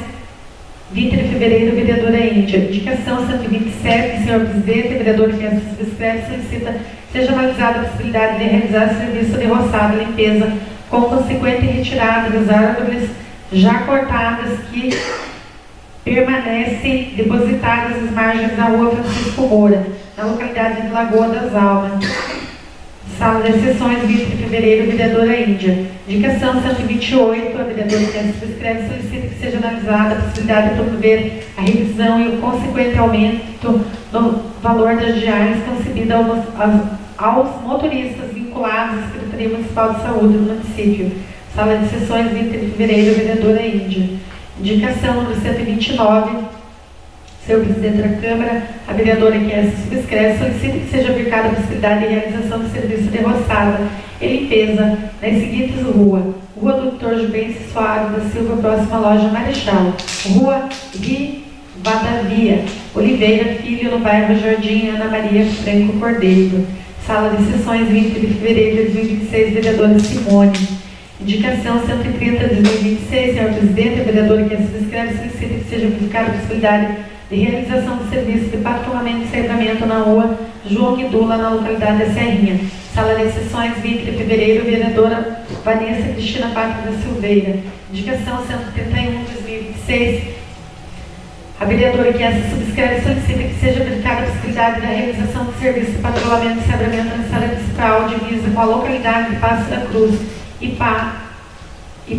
D: 20 de fevereiro, vereadora Índia. Indicação 127, senhor presidente, vereador que subscreve solicita seja analisada a possibilidade de realizar serviço de roçada e limpeza com consequente retirada das árvores já cortadas que permanecem depositadas às margens da rua Francisco Moura, na localidade de Lagoa das Almas. Sala das Sessões, 20 de fevereiro, vereadora Índia. Indicação 128, a vereadora que subscreve solicita que seja analisada a possibilidade de promover a revisão e o consequente aumento no valor das diárias concedidas aos motoristas vinculados à Secretaria Municipal de Saúde do município. Sala de Sessões, 20 de fevereiro, vereadora Índia. Indicação número 129, senhor presidente da Câmara, a vereadora que essa subscreve solicita que seja aplicada a possibilidade de realização do serviço de roçada e limpeza nas seguintes ruas: Rua Dr. Jubense Soares da Silva, próxima à loja Marechal; Rua Rivadavia Oliveira Filho, no bairro Jardim Ana Maria Franco Cordeiro. Sala de Sessões, 20 de fevereiro de 2026, vereadora Simone. Indicação 130 de 2026, senhor presidente, a vereadora que subscreve solicita que seja aplicada a possibilidade de realização do serviço de patrulhamento e cercamento na rua João Guidula, na localidade da Serrinha. Sala de Sessões, 20 de fevereiro, vereadora Vanessa Cristina Pátria da Silveira. Indicação 131 de 2026, a vereadora que essa subscreve solicita que seja aplicada a possibilidade da realização do serviço de patrulhamento e cercamento na sala municipal divisa com a localidade de Passo da Cruz e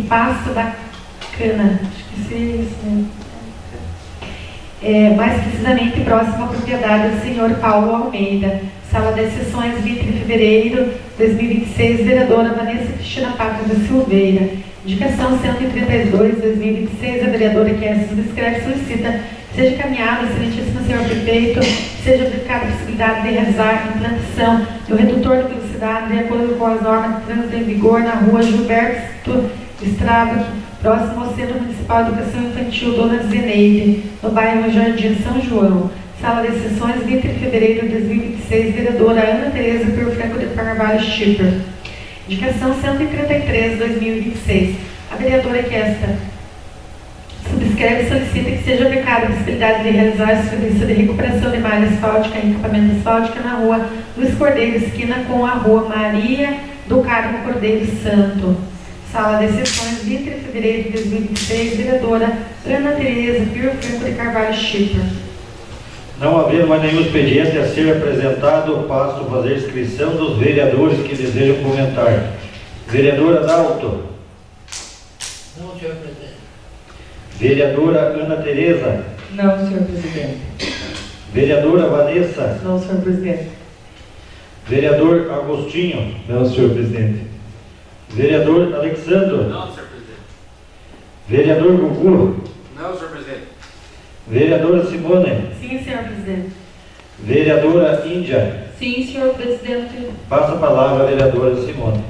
D: Passo da Cana. Acho que seria isso mesmo. Mais precisamente próximo à propriedade do senhor Paulo Almeida. Sala das Sessões, 20 de fevereiro de 2026, vereadora Vanessa Cristina Pátria da Silveira. Indicação 132 de 2026, a vereadora que essa subscreve solicita que seja encaminhada, excelentíssimo senhor prefeito, seja aplicada a possibilidade de realizar a implantação do redutor de velocidade de acordo com as normas de trânsito em vigor na rua Gilberto Estrada, próximo ao Centro Municipal de Educação Infantil Dona Zeneide, no bairro Jardim São João. Sala de Sessões, 20 de fevereiro de 2026, vereadora Ana Tereza Pio Franco de Carvalho Schipper. Indicação 133 de 2026. A vereadora que esta subscreve solicita que seja aplicada a possibilidade de realizar o serviço de recuperação de malha asfáltica e equipamento asfáltica na rua Luiz Cordeiro, esquina com a rua Maria do Carmo Cordeiro Santo. Sala de Sessões, 20 de fevereiro de 2026, vereadora Ana Tereza Pio Franco de Carvalho Schipper.
A: Não havendo mais nenhum expediente a ser apresentado, passo a fazer inscrição dos vereadores que desejam comentar. Vereadora Dalto.
E: Não, senhor presidente.
A: Vereadora Ana Tereza.
B: Não, senhor presidente.
A: Vereadora Vanessa.
B: Não, senhor presidente.
A: Vereador Agostinho.
C: Não, senhor presidente.
A: Vereador Alexandro.
E: Não, senhor presidente.
A: Vereador Gugu.
E: Não, senhor presidente.
A: Vereadora Simone.
D: Sim, senhor presidente.
A: Vereadora Índia.
B: Sim, senhor presidente.
A: Passa a palavra à vereadora Simone.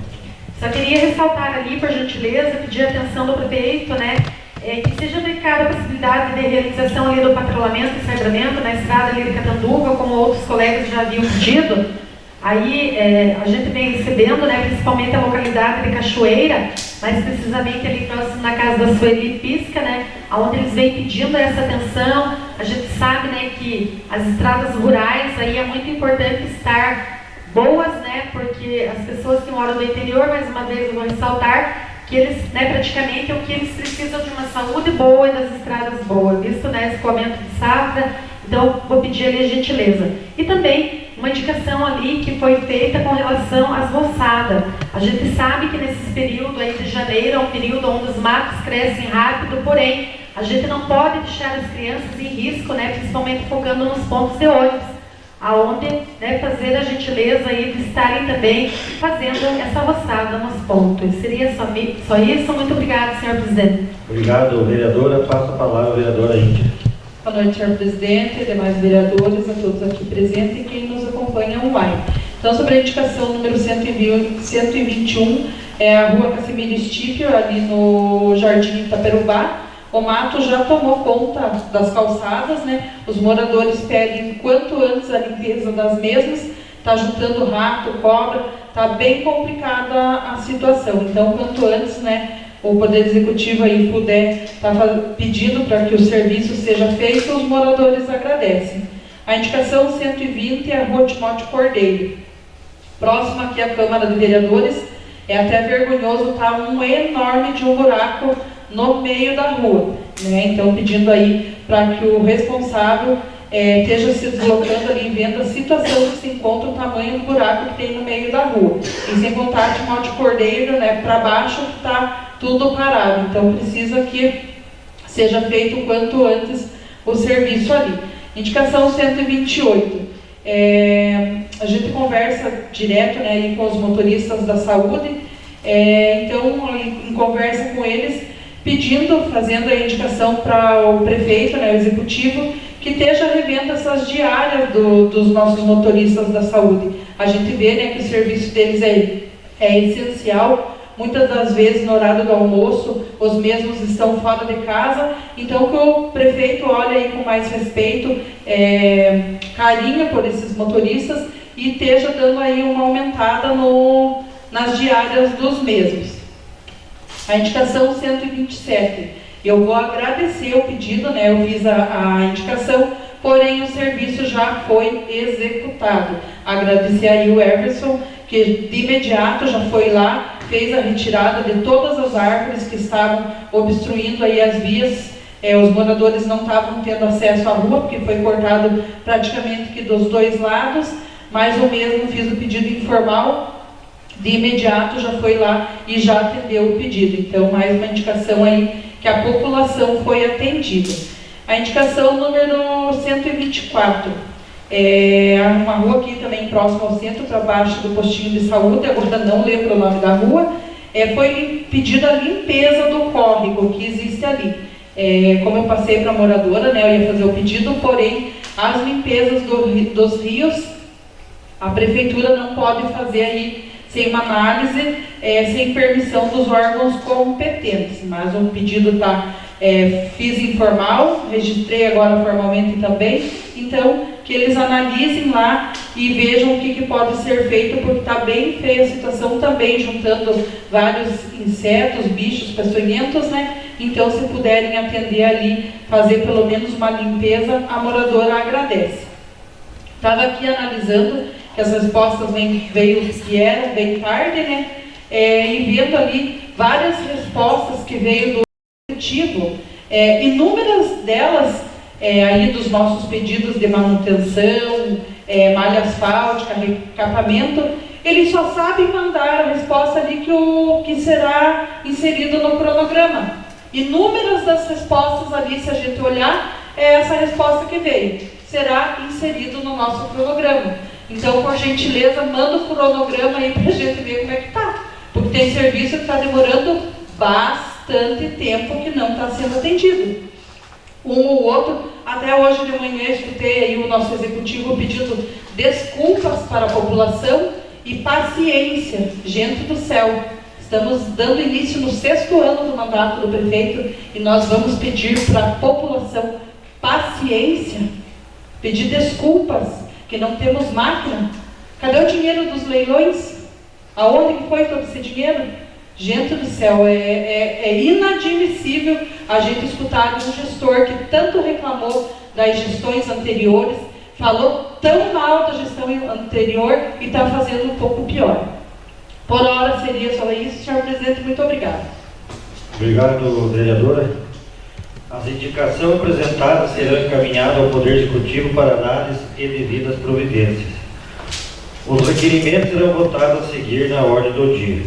D: Só queria ressaltar ali, por gentileza, pedir a atenção do prefeito, né, que seja aplicada a possibilidade de realização ali do patrulhamento e sacramento na estrada ali de Catanduva, como outros colegas já haviam pedido. Aí a gente vem recebendo, né, principalmente a localidade de Cachoeira, mais precisamente ali próximo na casa da Sueli Pisca, né, onde eles vêm pedindo essa atenção. A gente sabe, né, que as estradas rurais aí é muito importante estar boas, né, porque as pessoas que moram no interior, mais uma vez eu vou ressaltar, que eles, né, praticamente o que eles precisam de uma saúde boa e das estradas boas, visto, né, escoamento de safra. Então vou pedir ali a gentileza. E também uma indicação ali que foi feita com relação às roçadas. A gente sabe que nesse período aí de janeiro é um período onde os matos crescem rápido, porém a gente não pode deixar as crianças em risco, né, principalmente focando nos pontos de ônibus, aonde, né, fazer a gentileza aí de estarem também fazendo essa roçada nos pontos. Seria só isso. Muito obrigada, senhor presidente.
A: Obrigado, vereadora. Passa a palavra à vereadora Índia.
B: Boa noite, senhor presidente, demais vereadores, a todos aqui presentes e quem nos acompanha online. Então, sobre a indicação número 121, é a rua Casimiro Estípio, ali no Jardim Itaperubá. O mato já tomou conta das calçadas, né? Os moradores pedem quanto antes a limpeza das mesmas, está juntando rato, cobra, está bem complicada a situação. Então, quanto antes, né, o Poder Executivo aí puder estar pedindo para que o serviço seja feito, os moradores agradecem. A indicação 120 é a rua Timóteo Cordeiro. Próximo aqui à Câmara de Vereadores, é até vergonhoso, está um enorme de um buraco no meio da rua, né? Então pedindo aí para que o responsável esteja se deslocando ali em venda, a situação que se encontra, o tamanho do buraco que tem no meio da rua. E sem contar de mal de cordeiro, né, para baixo, que está tudo parado. Então precisa que seja feito o quanto antes o serviço ali. Indicação 128. A gente conversa direto, né, aí com os motoristas da saúde, então em conversa com eles, pedindo, fazendo a indicação para o prefeito, né, o executivo, que esteja revendo essas diárias dos nossos motoristas da saúde. A gente vê, né, que o serviço deles é essencial. Muitas das vezes, no horário do almoço, os mesmos estão fora de casa. Então, que o prefeito olhe aí com mais respeito, carinho por esses motoristas e esteja dando aí uma aumentada nas diárias dos mesmos. A indicação 127. Eu vou agradecer o pedido, né? Eu fiz a indicação, porém o serviço já foi executado. Agradecer aí o Everson, que de imediato já foi lá, fez a retirada de todas as árvores que estavam obstruindo aí as vias. Os moradores não estavam tendo acesso à rua, porque foi cortado praticamente que dos dois lados, mas eu mesmo fiz o pedido informal, de imediato já foi lá e já atendeu o pedido. Então, mais uma indicação aí que a população foi atendida. A indicação número 124. Uma rua aqui também próxima ao centro, para baixo do postinho de saúde, agora não lembro o nome da rua, foi pedida a limpeza do córrego que existe ali. Como eu passei para a moradora, né, eu ia fazer o pedido, porém as limpezas dos rios, a prefeitura não pode fazer aí sem uma análise, sem permissão dos órgãos competentes. Mas o pedido está, fiz informal, registrei agora formalmente também, então que eles analisem lá e vejam o que pode ser feito, porque está bem feia a situação também, juntando vários insetos, bichos peçonhentos, né? Então, se puderem atender ali, fazer pelo menos uma limpeza, a moradora agradece. Estava aqui analisando que as respostas vieram bem tarde, né? E vendo ali várias respostas que veio do executivo, inúmeras delas aí dos nossos pedidos de manutenção, malha asfáltica, recapamento, eles só sabem mandar a resposta ali que será inserido no cronograma. Inúmeras das respostas ali, se a gente olhar, é essa resposta que veio, será inserido no nosso cronograma. Então, por gentileza, manda o cronograma aí para a gente ver como é que está. Porque tem serviço que está demorando bastante tempo que não está sendo atendido. Um ou outro, até hoje de manhã escutei aí o nosso executivo pedindo desculpas para a população e paciência. Gente do céu, estamos dando início no 6º ano do mandato do prefeito e nós vamos pedir para a população paciência, pedir desculpas, que não temos máquina. Cadê o dinheiro dos leilões? Aonde que foi todo esse dinheiro? Gente do céu, é inadmissível a gente escutar de um gestor que tanto reclamou das gestões anteriores, falou tão mal da gestão anterior e está fazendo um pouco pior. Por hora seria só isso, senhor presidente, muito obrigado.
A: Obrigado, vereadora. As indicações apresentadas serão encaminhadas ao Poder Executivo para análise e devidas providências. Os requerimentos serão votados a seguir na ordem do dia.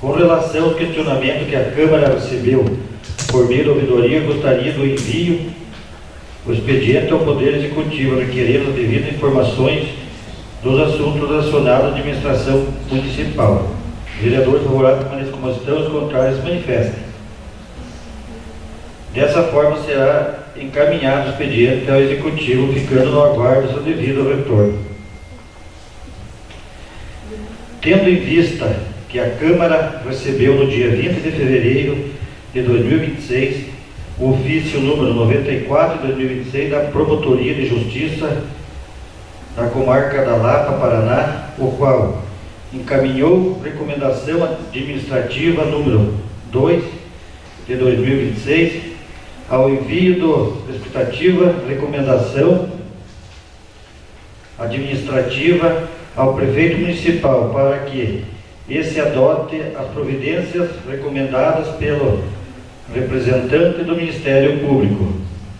A: Com relação ao questionamento que a Câmara recebeu por meio da ouvidoria, gostaria do envio do expediente ao Poder Executivo, requerendo as devidas informações dos assuntos relacionados à administração municipal. Vereadores favoráveis permaneçam como estão, os contrários se manifestem. Dessa forma, será encaminhado o expediente ao Executivo, ficando no aguardo do seu devido retorno. Tendo em vista que a Câmara recebeu no dia 20 de fevereiro de 2026 o ofício número 94 de 2026 da Promotoria de Justiça da Comarca da Lapa, Paraná, o qual encaminhou recomendação administrativa número 2 de 2026 ao envio do expectativa recomendação administrativa ao prefeito municipal para que esse adote as providências recomendadas pelo representante do Ministério Público.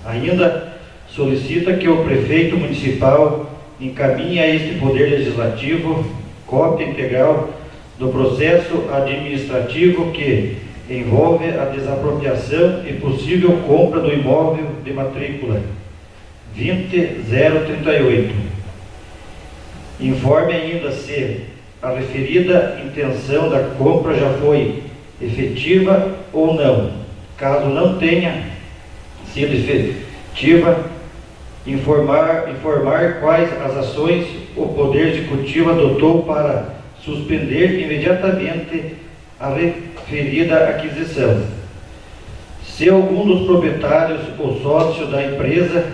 A: Ainda solicita que o prefeito municipal encaminhe a este Poder Legislativo cópia integral do processo administrativo que envolve a desapropriação e possível compra do imóvel de matrícula 20038. Informe ainda se a referida intenção da compra já foi efetiva ou não. Caso não tenha sido efetiva, informar quais as ações o Poder Executivo adotou para suspender imediatamente a referida aquisição. Se algum dos proprietários ou sócios da empresa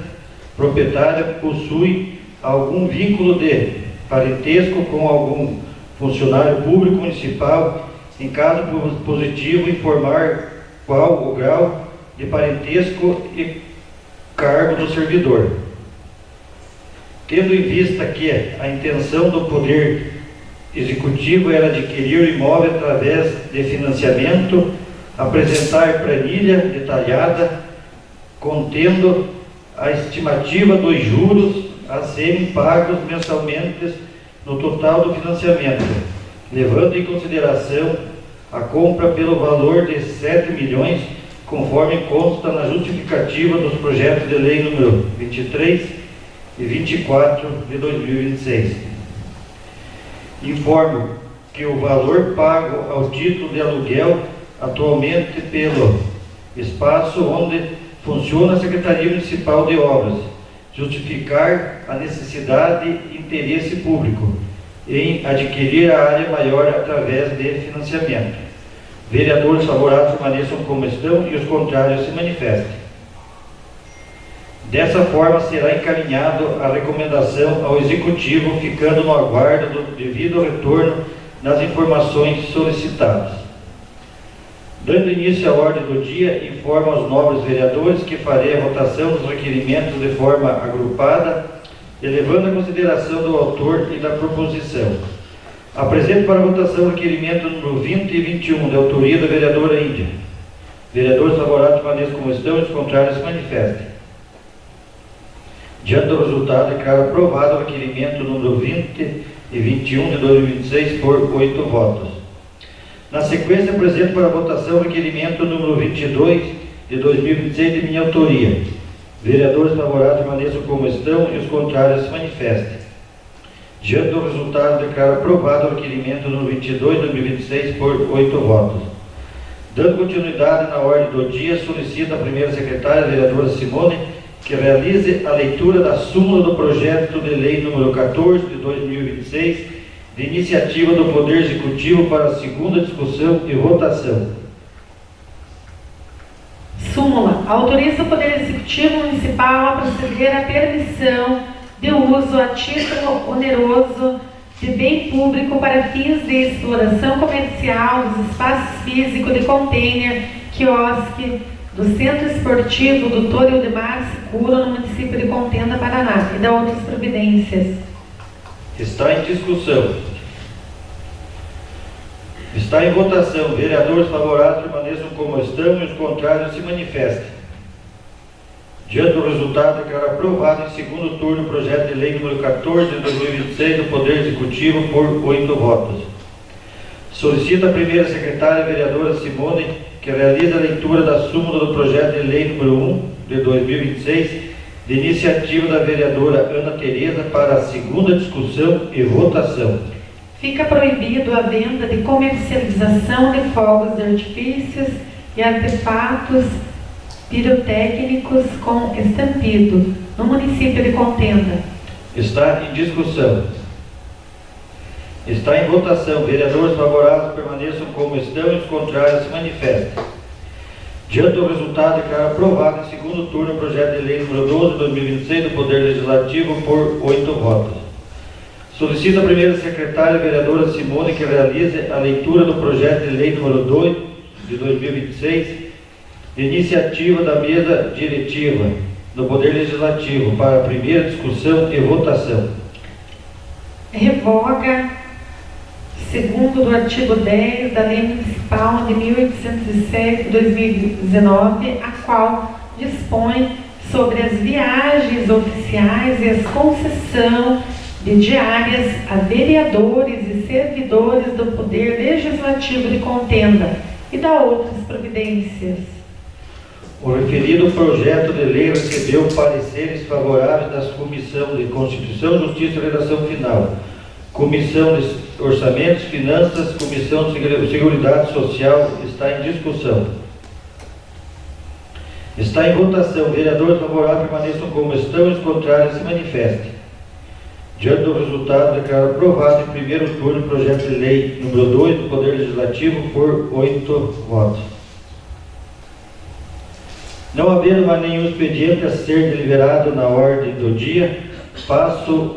A: proprietária possui algum vínculo de parentesco com algum funcionário público municipal, em caso positivo, informar qual o grau de parentesco e cargo do servidor. Tendo em vista que a intenção do Poder Executivo era adquirir o imóvel através de financiamento, apresentar planilha detalhada contendo a estimativa dos juros a serem pagos mensalmente no total do financiamento, levando em consideração a compra pelo valor de 7 milhões, conforme consta na justificativa dos projetos de lei número 23 e 24 de 2026. Informo que o valor pago ao título de aluguel atualmente pelo espaço onde funciona a Secretaria Municipal de Obras justificar a necessidade e interesse público em adquirir a área maior através de financiamento. Vereadores favoráveis permaneçam como estão e os contrários se manifestem. Dessa forma, será encaminhado a recomendação ao Executivo, ficando no aguardo do devido retorno das informações solicitadas. Dando início à ordem do dia, informo aos nobres vereadores que farei a votação dos requerimentos de forma agrupada, elevando a consideração do autor e da proposição. Apresento para votação o requerimento número 20 e 21, de autoria da vereadora Índia. Vereadores favoráveis permaneçam como estão e os contrários se manifestem. Diante do resultado, declaro aprovado o requerimento número 20 e 21 de 2026 por 8 votos. Na sequência, apresento para votação o requerimento número 22 de 2026 de minha autoria. Vereadores favoráveis permaneçam como estão e os contrários se manifestem. Diante do resultado, declaro aprovado o requerimento número 22 de 2026 por 8 votos. Dando continuidade na ordem do dia, solicito à primeira secretária, a vereadora Simone, que realize a leitura da súmula do projeto de lei número 14 de 2026, de iniciativa do Poder Executivo para a segunda discussão e votação.
D: Súmula. Autoriza o Poder Executivo Municipal a proceder à permissão de uso a título oneroso de bem público para fins de exploração comercial dos espaços físicos de container, quiosque, do Centro Esportivo Dr. Eudemar Seguro, no município de Contenda, Paraná, e da outras providências.
A: Está em discussão. Está em votação. Vereadores favoráveis permaneçam como estão e os contrários se manifestem. Diante do resultado, declaro aprovado em segundo turno o projeto de lei número 14 de 2026 do Poder Executivo por 8 votos. Solicito à primeira secretária, a vereadora Simone, que realize a leitura da súmula do projeto de lei número 1 de 2026, de iniciativa da vereadora Ana Tereza, para a segunda discussão e votação.
D: Fica proibido a venda de comercialização de fogos de artifícios e artefatos pirotécnicos com estampido no município de Contenda.
A: Está em discussão. Está em votação. Vereadores favoráveis permaneçam como estão e os contrários se manifestem. Diante do resultado, declaro aprovado em segundo turno o projeto de lei número 12 de 2026 do Poder Legislativo por 8 votos. Solicito à primeira secretária, a vereadora Simone, que realize a leitura do projeto de lei número 2 de 2026, iniciativa da mesa diretiva do Poder Legislativo para a primeira discussão e votação.
D: Revoga segundo do artigo 10 da Lei Municipal de 1807 de 2019, a qual dispõe sobre as viagens oficiais e as concessão de diárias a vereadores e servidores do Poder Legislativo de contenda e da outras providências.
A: O referido projeto de lei recebeu pareceres favoráveis das Comissões de Constituição, Justiça e Redação Final, Comissão de Orçamentos, Finanças, Comissão de Seguridade Social. Está em discussão. Está em votação. Vereadores favoráveis permaneçam como estão e os contrários se manifestem. Diante do resultado, declaro aprovado em primeiro turno o projeto de lei número 2 do Poder Legislativo por 8 votos. Não havendo mais nenhum expediente a ser deliberado na ordem do dia,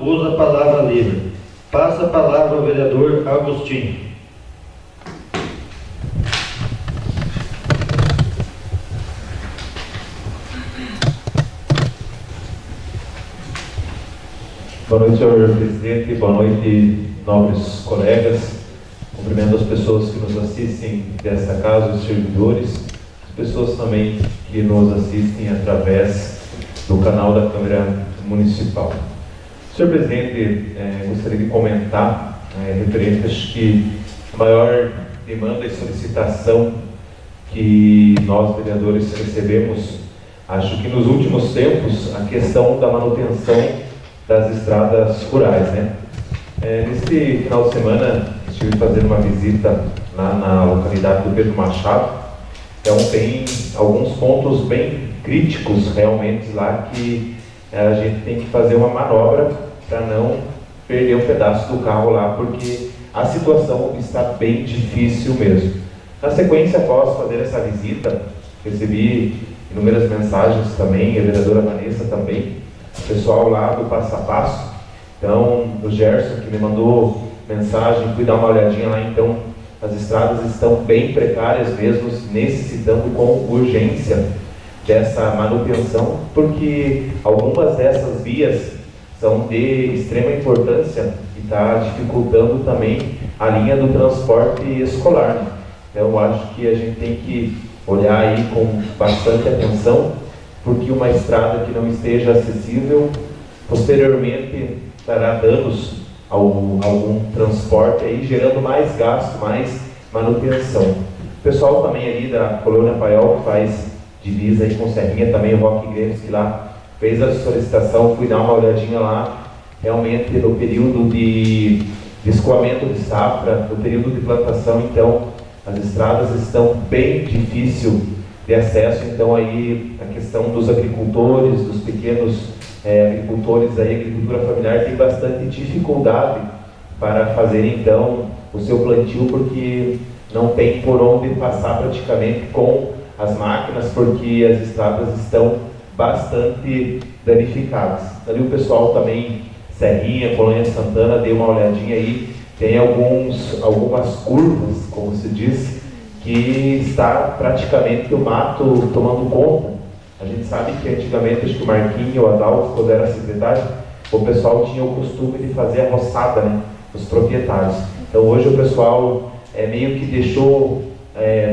A: uso a palavra livre. Passo a palavra ao vereador Agostinho.
F: Boa noite, senhor presidente. Boa noite, nobres colegas. Cumprimento as pessoas que nos assistem desta casa, os servidores, as pessoas também que nos assistem através do canal da Câmara Municipal. Senhor presidente, gostaria de comentar referente, acho que a maior demanda e solicitação que nós, vereadores, recebemos, acho que nos últimos tempos, a questão da manutenção das estradas rurais, né? Neste final de semana, estive fazendo uma visita lá na localidade do Pedro Machado. Então, tem alguns pontos bem críticos, realmente, lá que a gente tem que fazer uma manobra para não perder um pedaço do carro lá, porque a situação está bem difícil mesmo. Na sequência, após fazer essa visita, recebi inúmeras mensagens também, a vereadora Vanessa também, o pessoal lá do Passo a Passo. Então, o Gerson que me mandou mensagem, fui dar uma olhadinha lá. Então, as estradas estão bem precárias mesmo, necessitando com urgência dessa manutenção, porque algumas dessas vias são de extrema importância e está dificultando também a linha do transporte escolar. Então, eu acho que a gente tem que olhar aí com bastante atenção, porque uma estrada que não esteja acessível, posteriormente dará danos a algum transporte, aí, gerando mais gasto, mais manutenção. O pessoal também ali da Colônia Paiol, que faz divisa aí com Serrinha, também o Roque Grêmio, que lá fez a solicitação, fui dar uma olhadinha lá, realmente no período de escoamento de safra, no período de plantação, então as estradas estão bem difíceis de acesso. Então aí a questão dos agricultores, dos pequenos agricultores, aí, a agricultura familiar tem bastante dificuldade para fazer então o seu plantio, porque não tem por onde passar praticamente com as máquinas, porque as estradas estão bastante danificadas. Ali o pessoal também, Serrinha, Colônia Santana, deu uma olhadinha aí, tem algumas curvas, como se diz, que está praticamente o mato tomando conta. A gente sabe que antigamente, acho que o Marquinho, o Adalto, quando era secretário, o pessoal tinha o costume de fazer a roçada, né, os proprietários. Então hoje o pessoal meio que deixou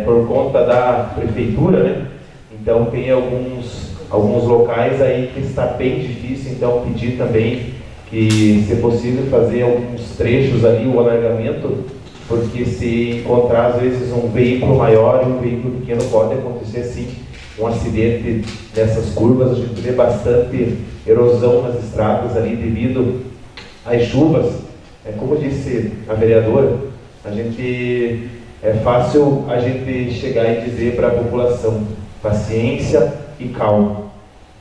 F: por conta da prefeitura, né? Então tem alguns locais aí que está bem difícil, então pedir também que, se possível, fazer alguns trechos ali, o alargamento, porque se encontrar às vezes um veículo maior e um veículo pequeno, pode acontecer sim um acidente nessas curvas. A gente vê bastante erosão nas estradas ali devido às chuvas. Como disse a vereadora, é fácil a gente chegar e dizer para a população paciência e calma,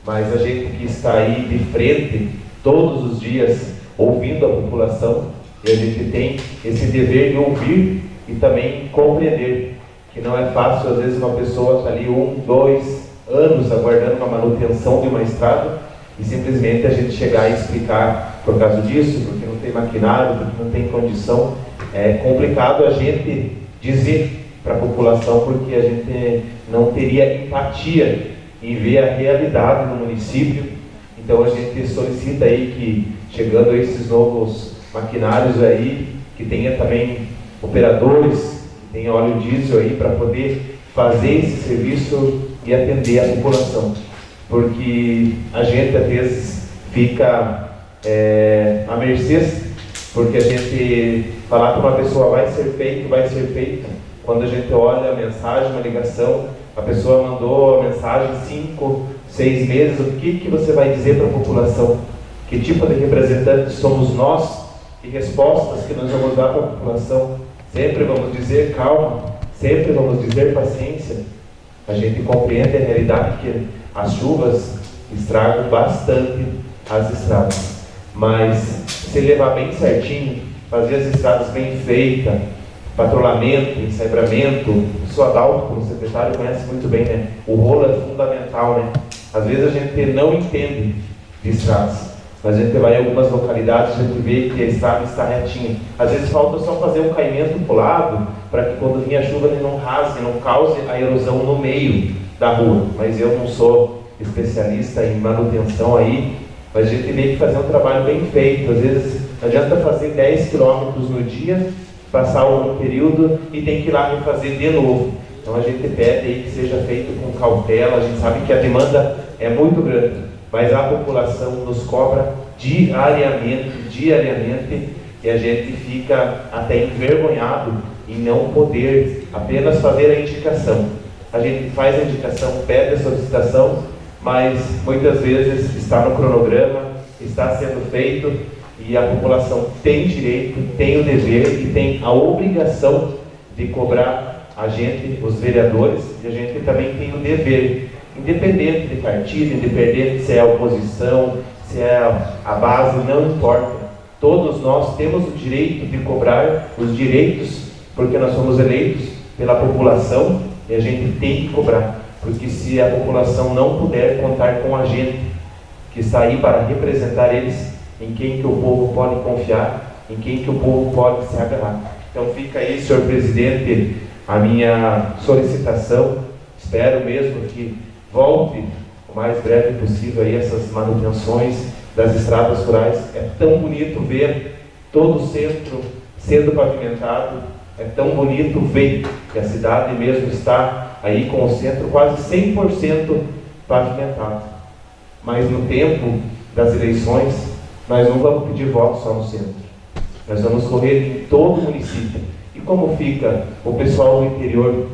F: mas a gente que está aí de frente todos os dias ouvindo a população, e a gente tem esse dever de ouvir e também compreender que não é fácil, às vezes, uma pessoa está ali 1, 2 anos aguardando uma manutenção de uma estrada e simplesmente a gente chegar e explicar por causa disso, porque não tem maquinário, porque não tem condição. É complicado a gente dizer para a população, porque a gente não teria empatia em ver a realidade do município. Então a gente solicita aí que, chegando a esses novos maquinários aí, que tenha também operadores, que tenha óleo diesel aí para poder fazer esse serviço e atender a população. porque a gente às vezes fica à mercê, porque a gente falar para uma pessoa vai ser feito, quando a gente olha a mensagem, uma ligação, a pessoa mandou a mensagem 5, 6 meses, o que você vai dizer para a população? Que tipo de representantes somos nós? Que respostas que nós vamos dar para a população? Sempre vamos dizer calma, sempre vamos dizer paciência. A gente compreende a realidade que as chuvas estragam bastante as estradas, mas se levar bem certinho, fazer as estradas bem feitas, patrulhamento, ensaiamento, o senhor Adalto, como secretário, conhece muito bem, né? O rolo é fundamental, né? Às vezes a gente não entende de estradas, mas a gente vai em algumas localidades, a gente vê que a estrada está retinha. Às vezes falta só fazer um caimento para o lado, para que quando vir a chuva ele não rasgue, não cause a erosão no meio da rua. Mas eu não sou especialista em manutenção aí, mas a gente tem que fazer um trabalho bem feito. Às vezes não adianta fazer 10 quilômetros no dia, passar um período e tem que ir lá refazer de novo. Então a gente pede aí que seja feito com cautela. A gente sabe que a demanda é muito grande, mas a população nos cobra diariamente, e a gente fica até envergonhado em não poder apenas fazer a indicação. A gente faz a indicação, pede a solicitação, mas muitas vezes está no cronograma, está sendo feito, e a população tem direito, tem o dever e tem a obrigação de cobrar a gente, os vereadores, e a gente também tem o dever, independente de partido, independente se é a oposição, se é a base, não importa. Todos nós temos o direito de cobrar os direitos, porque nós somos eleitos pela população e a gente tem que cobrar. Porque se a população não puder contar com a gente, que está aí para representar eles, em quem que o povo pode confiar, em quem que o povo pode se agarrar. Então fica aí, senhor presidente, a minha solicitação. Espero mesmo que volte o mais breve possível aí essas manutenções das estradas rurais. É tão bonito ver todo o centro sendo pavimentado, é tão bonito ver que a cidade mesmo está aí com o centro quase 100% pavimentado. Mas no tempo das eleições, nós não vamos pedir voto só no centro. Nós vamos correr em todo o município. E como fica o pessoal do interior?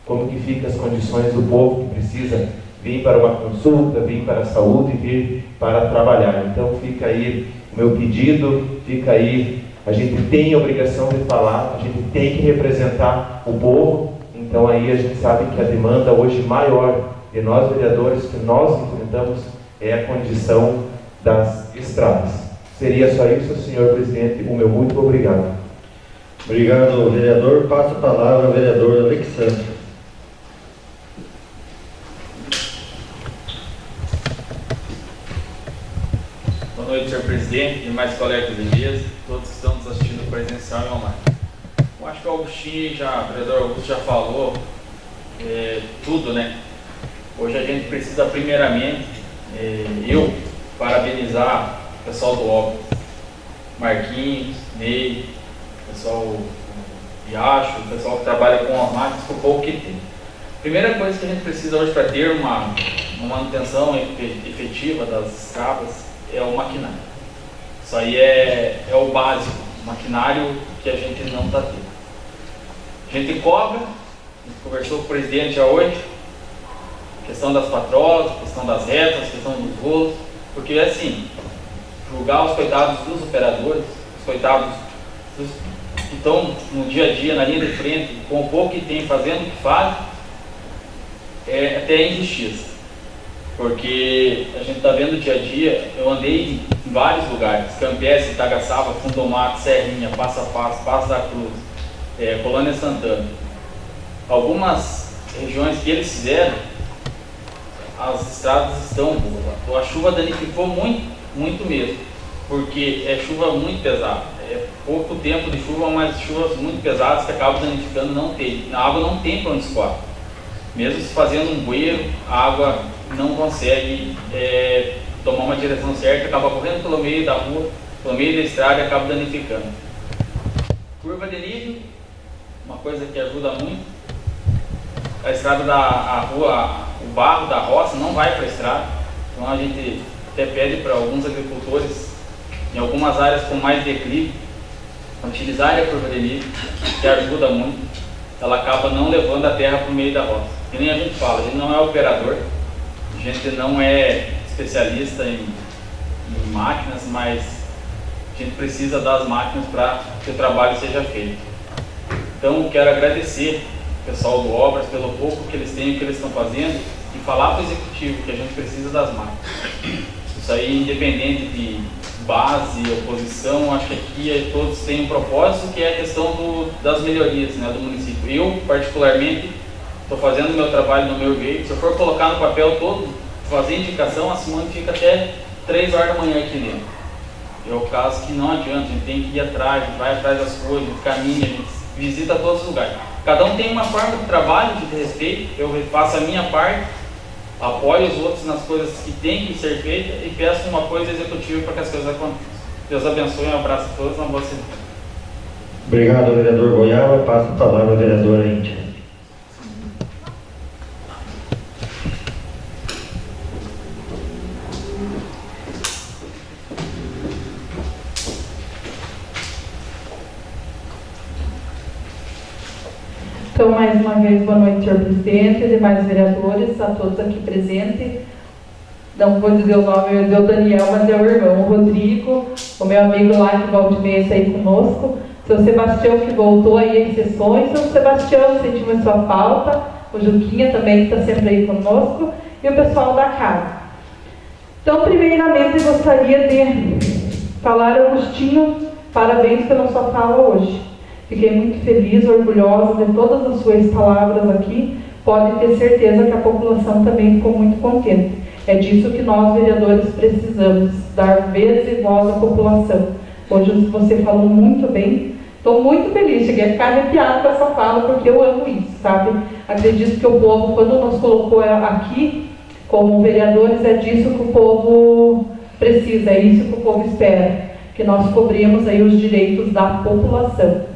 F: Como que ficam as condições do povo que precisa vir para uma consulta, vir para a saúde, vir para trabalhar? Então fica aí o meu pedido, fica aí, a gente tem a obrigação de falar, a gente tem que representar o povo. Então aí a gente sabe que a demanda hoje maior de nós vereadores, que nós enfrentamos, é a condição das estradas. Seria só isso, senhor presidente. O meu muito obrigado.
A: Obrigado, vereador. Passo a palavra ao vereador Alexandre.
G: Boa noite, senhor presidente, demais colegas de mesa, todos que estão nos assistindo presencial e online. Eu acho que o vereador Augusto já falou tudo, né? Hoje a gente precisa primeiramente, eu parabenizar o pessoal do OB, Marquinhos, Ney, o pessoal Riacho, o pessoal que trabalha com as máquinas, por pouco que tem. Primeira coisa que a gente precisa hoje para ter uma manutenção efetiva das estradas é o maquinário. Isso aí é o básico, o maquinário que a gente não está tendo. A gente cobra, a gente conversou com o presidente já hoje, questão das patroas, questão das retas, questão dos rolos, porque assim, julgar os coitados dos operadores, os coitados que estão no dia a dia, na linha de frente, com o pouco que tem, fazendo o que fazem, é até injustiça. Porque a gente está vendo dia a dia, eu andei em vários lugares, Campies, Itagaçaba, Fundomato, Serrinha, Passo a Passo, Passo da Cruz, Colônia Santana. Algumas regiões que eles fizeram, as estradas estão boas. A chuva danificou muito, muito mesmo, porque é chuva muito pesada. É pouco tempo de chuva, mas chuvas muito pesadas que acabam danificando, não tem. A água não tem para onde escoar. Mesmo se fazendo um bueiro, a água não consegue tomar uma direção certa, acaba correndo pelo meio da rua, pelo meio da estrada e acaba danificando. Curva de nível, uma coisa que ajuda muito. A estrada da rua, o barro da roça não vai para a estrada. Então a gente até pede para alguns agricultores, em algumas áreas com mais declive, utilizarem a curva de nível, que ajuda muito. Ela acaba não levando a terra para o meio da roça. Que nem a gente fala, a gente não é operador, a gente não é especialista em máquinas, mas a gente precisa das máquinas para que o trabalho seja feito. Então, quero agradecer o pessoal do Obras pelo pouco que eles têm, que eles estão fazendo, e falar para o executivo que a gente precisa das máquinas. Isso aí, independente de base, oposição, acho que aqui todos têm um propósito, que é a questão das melhorias, né, do município. Eu, particularmente, estou fazendo o meu trabalho no meu jeito. Se eu for colocar no papel todo, fazer indicação, a Simone fica até 3 horas da manhã aqui dentro. É o caso que não adianta, a gente tem que ir atrás, a gente vai atrás das coisas, a gente caminha, a gente visita todos os lugares. Cada um tem uma forma de trabalho, de respeito. Eu faço a minha parte, apoio os outros nas coisas que têm que ser feitas e peço um apoio executivo para que as coisas aconteçam. Deus abençoe, um abraço a todos, uma boa semana.
A: Obrigado, vereador Goiaba. Passo a palavra à vereadora Índia.
B: Então, mais uma vez, boa noite, senhor presidente, demais vereadores, a todos aqui presentes. Não vou dizer o nome do Daniel, mas é o irmão, o Rodrigo, o meu amigo lá que volta e meia está aí conosco, seu Sebastião que voltou aí em sessões, seu Sebastião, sentimos sua falta, o Juquinha também que está sempre aí conosco, e o pessoal da casa. Então, primeiramente, gostaria de falar, Agostinho, parabéns pela sua fala hoje. Fiquei muito feliz, orgulhosa de todas as suas palavras aqui. Pode ter certeza que a população também ficou muito contente. É disso que nós, vereadores, precisamos, dar vez e voz à população. Hoje você falou muito bem. Estou muito feliz, cheguei a ficar arrepiada com essa fala, porque eu amo isso, sabe? Acredito que o povo, quando nos colocou aqui, como vereadores, é disso que o povo precisa, é isso que o povo espera, que nós cobrimos aí os direitos da população.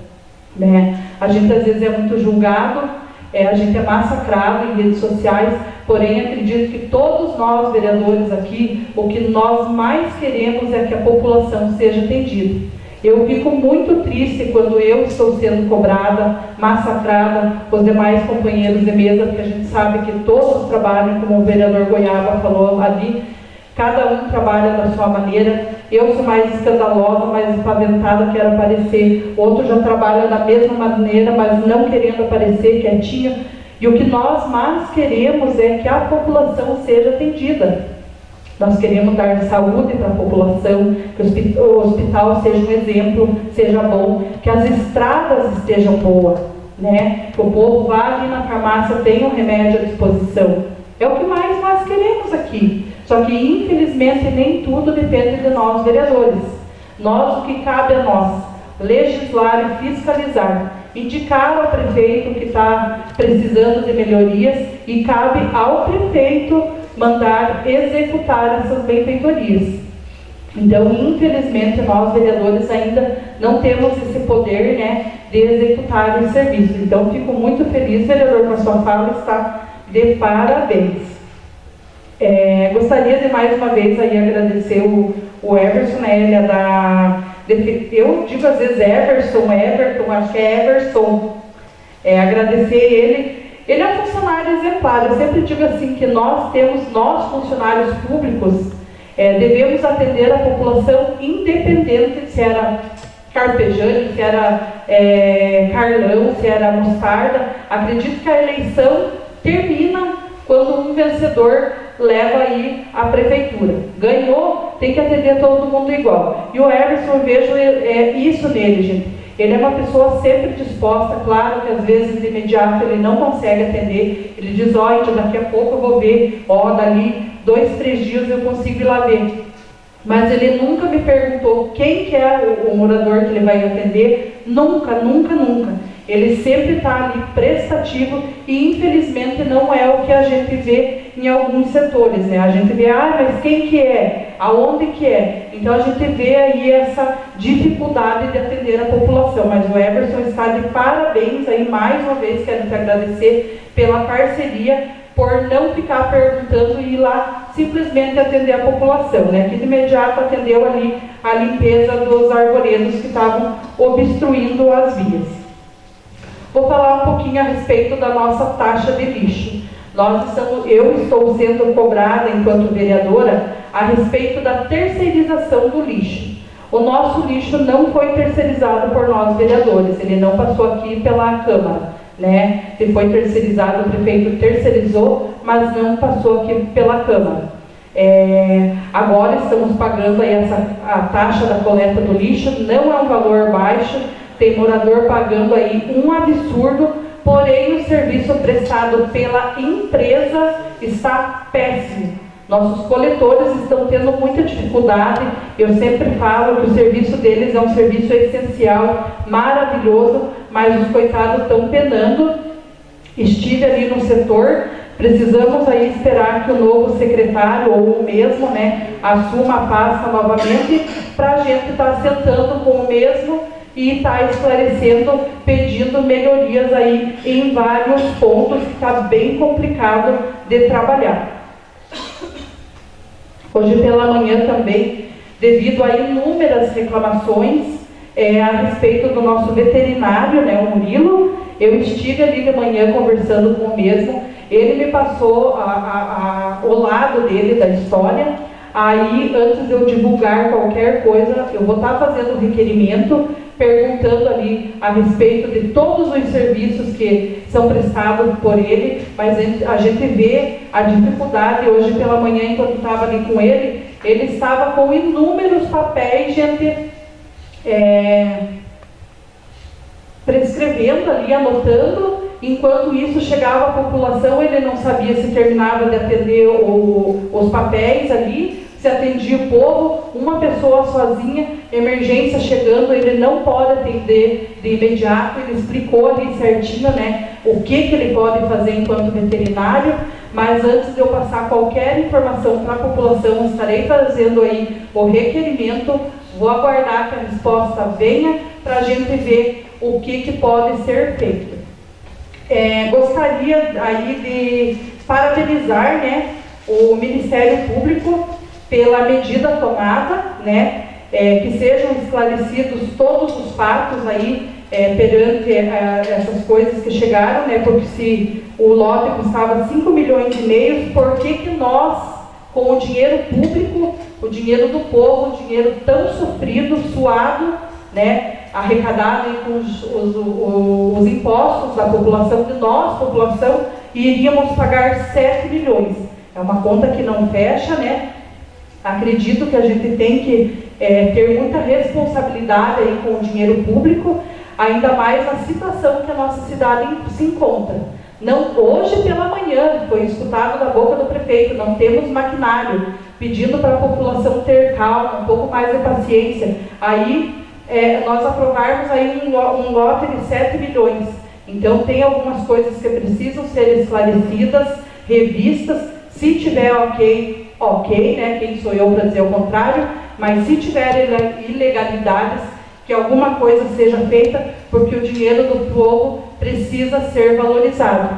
B: Né? A gente às vezes é muito julgado, a gente é massacrado em redes sociais, porém acredito que todos nós vereadores aqui, o que nós mais queremos é que a população seja atendida. Eu fico muito triste quando eu estou sendo cobrada, massacrada, os demais companheiros de mesa, porque a gente sabe que todos trabalham, como o vereador Goiaba falou ali, cada um trabalha da sua maneira. Eu sou mais escandalosa, mais espaventada, quero aparecer. Outro já trabalha da mesma maneira, mas não querendo aparecer, quietinho. E o que nós mais queremos é que a população seja atendida. Nós queremos dar saúde para a população, que o hospital seja um exemplo, seja bom, que as estradas estejam boas, né? Que o povo vá ali na farmácia, tenha um remédio à disposição. É o que mais nós queremos aqui. Só que, infelizmente, nem tudo depende de nós, vereadores. Nós, o que cabe a nós, legislar e fiscalizar, indicar ao prefeito que está precisando de melhorias e cabe ao prefeito mandar executar essas benfeitorias. Então, infelizmente, nós, vereadores, ainda não temos esse poder, né, de executar os serviços. Então, fico muito feliz, vereador, com a sua fala, está de parabéns. Gostaria de mais uma vez aí agradecer o Everson, né, ele é da... Eu digo às vezes Everton, acho que é Everson. Agradecer ele. Ele é um funcionário exemplar. Eu sempre digo assim que nós funcionários públicos, devemos atender a população independente se era Carpejane, se era Carlão, se era Mostarda. Acredito que a eleição termina quando um vencedor leva aí a prefeitura. Ganhou, tem que atender todo mundo igual. E o Everson, eu vejo isso nele, gente. Ele é uma pessoa sempre disposta, claro que às vezes de imediato ele não consegue atender. Ele diz, daqui a pouco eu vou ver, dali 2, 3 dias eu consigo ir lá ver. Mas ele nunca me perguntou quem que é o morador que ele vai atender. Nunca, nunca, nunca. Ele sempre está ali prestativo e infelizmente não é o que a gente vê em alguns setores, né? A gente vê, mas quem que é? Aonde que é? Então a gente vê aí essa dificuldade de atender a população, mas o Everson está de parabéns aí, mais uma vez quero te agradecer pela parceria por não ficar perguntando e ir lá simplesmente atender a população, né? Que de imediato atendeu ali a limpeza dos arvoredos que estavam obstruindo as vias. Vou falar um pouquinho a respeito da nossa taxa de lixo. Eu estou sendo cobrada, enquanto vereadora, a respeito da terceirização do lixo. O nosso lixo não foi terceirizado por nós vereadores, ele não passou aqui pela Câmara, né? Ele foi terceirizado, o prefeito terceirizou, mas não passou aqui pela Câmara. Agora estamos pagando aí a taxa da coleta do lixo, não é um valor baixo, tem morador pagando aí um absurdo, porém o serviço prestado pela empresa está péssimo. Nossos coletores estão tendo muita dificuldade. Eu sempre falo que o serviço deles é um serviço essencial, maravilhoso, mas os coitados estão penando. Estive ali no setor, precisamos aí esperar que o novo secretário, ou o mesmo, né, assuma a pasta novamente, para a gente estar sentando com o mesmo e estar esclarecendo, pedindo melhorias aí em vários pontos que está bem complicado de trabalhar. Hoje pela manhã também, devido a inúmeras reclamações a respeito do nosso veterinário, né, o Murilo, eu estive ali de manhã conversando com o mesmo, ele me passou o lado dele da história. Aí, antes de eu divulgar qualquer coisa, eu vou estar fazendo um requerimento, perguntando ali a respeito de todos os serviços que são prestados por ele, mas a gente vê a dificuldade. Hoje pela manhã, enquanto estava ali com ele estava com inúmeros papéis, gente, prescrevendo ali, anotando. Enquanto isso chegava à população, ele não sabia se terminava de atender os papéis ali, se atendia o povo, uma pessoa sozinha, emergência chegando, ele não pode atender de imediato. Ele explicou ali certinho, né, o que ele pode fazer enquanto veterinário, mas antes de eu passar qualquer informação para a população, estarei fazendo aí o requerimento, vou aguardar que a resposta venha para a gente ver o que pode ser feito. Gostaria aí de parabenizar, né, o Ministério Público pela medida tomada, né, que sejam esclarecidos todos os fatos aí perante essas coisas que chegaram, né, porque se o lote custava 5,5 milhões, por que nós, com o dinheiro público, o dinheiro do povo, o dinheiro tão sofrido, suado, né, arrecadado aí com os impostos da população, de nós, população, iríamos pagar 7 milhões. É uma conta que não fecha, né? Acredito que a gente tem que ter muita responsabilidade aí com o dinheiro público, ainda mais na situação que a nossa cidade se encontra. Não, hoje pela manhã, foi escutado da boca do prefeito, não temos maquinário, pedindo para a população ter calma, um pouco mais de paciência. Aí, nós aprovarmos aí um lote de 7 milhões. Então, tem algumas coisas que precisam ser esclarecidas, revistas. Se tiver ok, né? Quem sou eu para dizer o contrário? Mas se tiver ilegalidades, que alguma coisa seja feita, porque o dinheiro do povo precisa ser valorizado.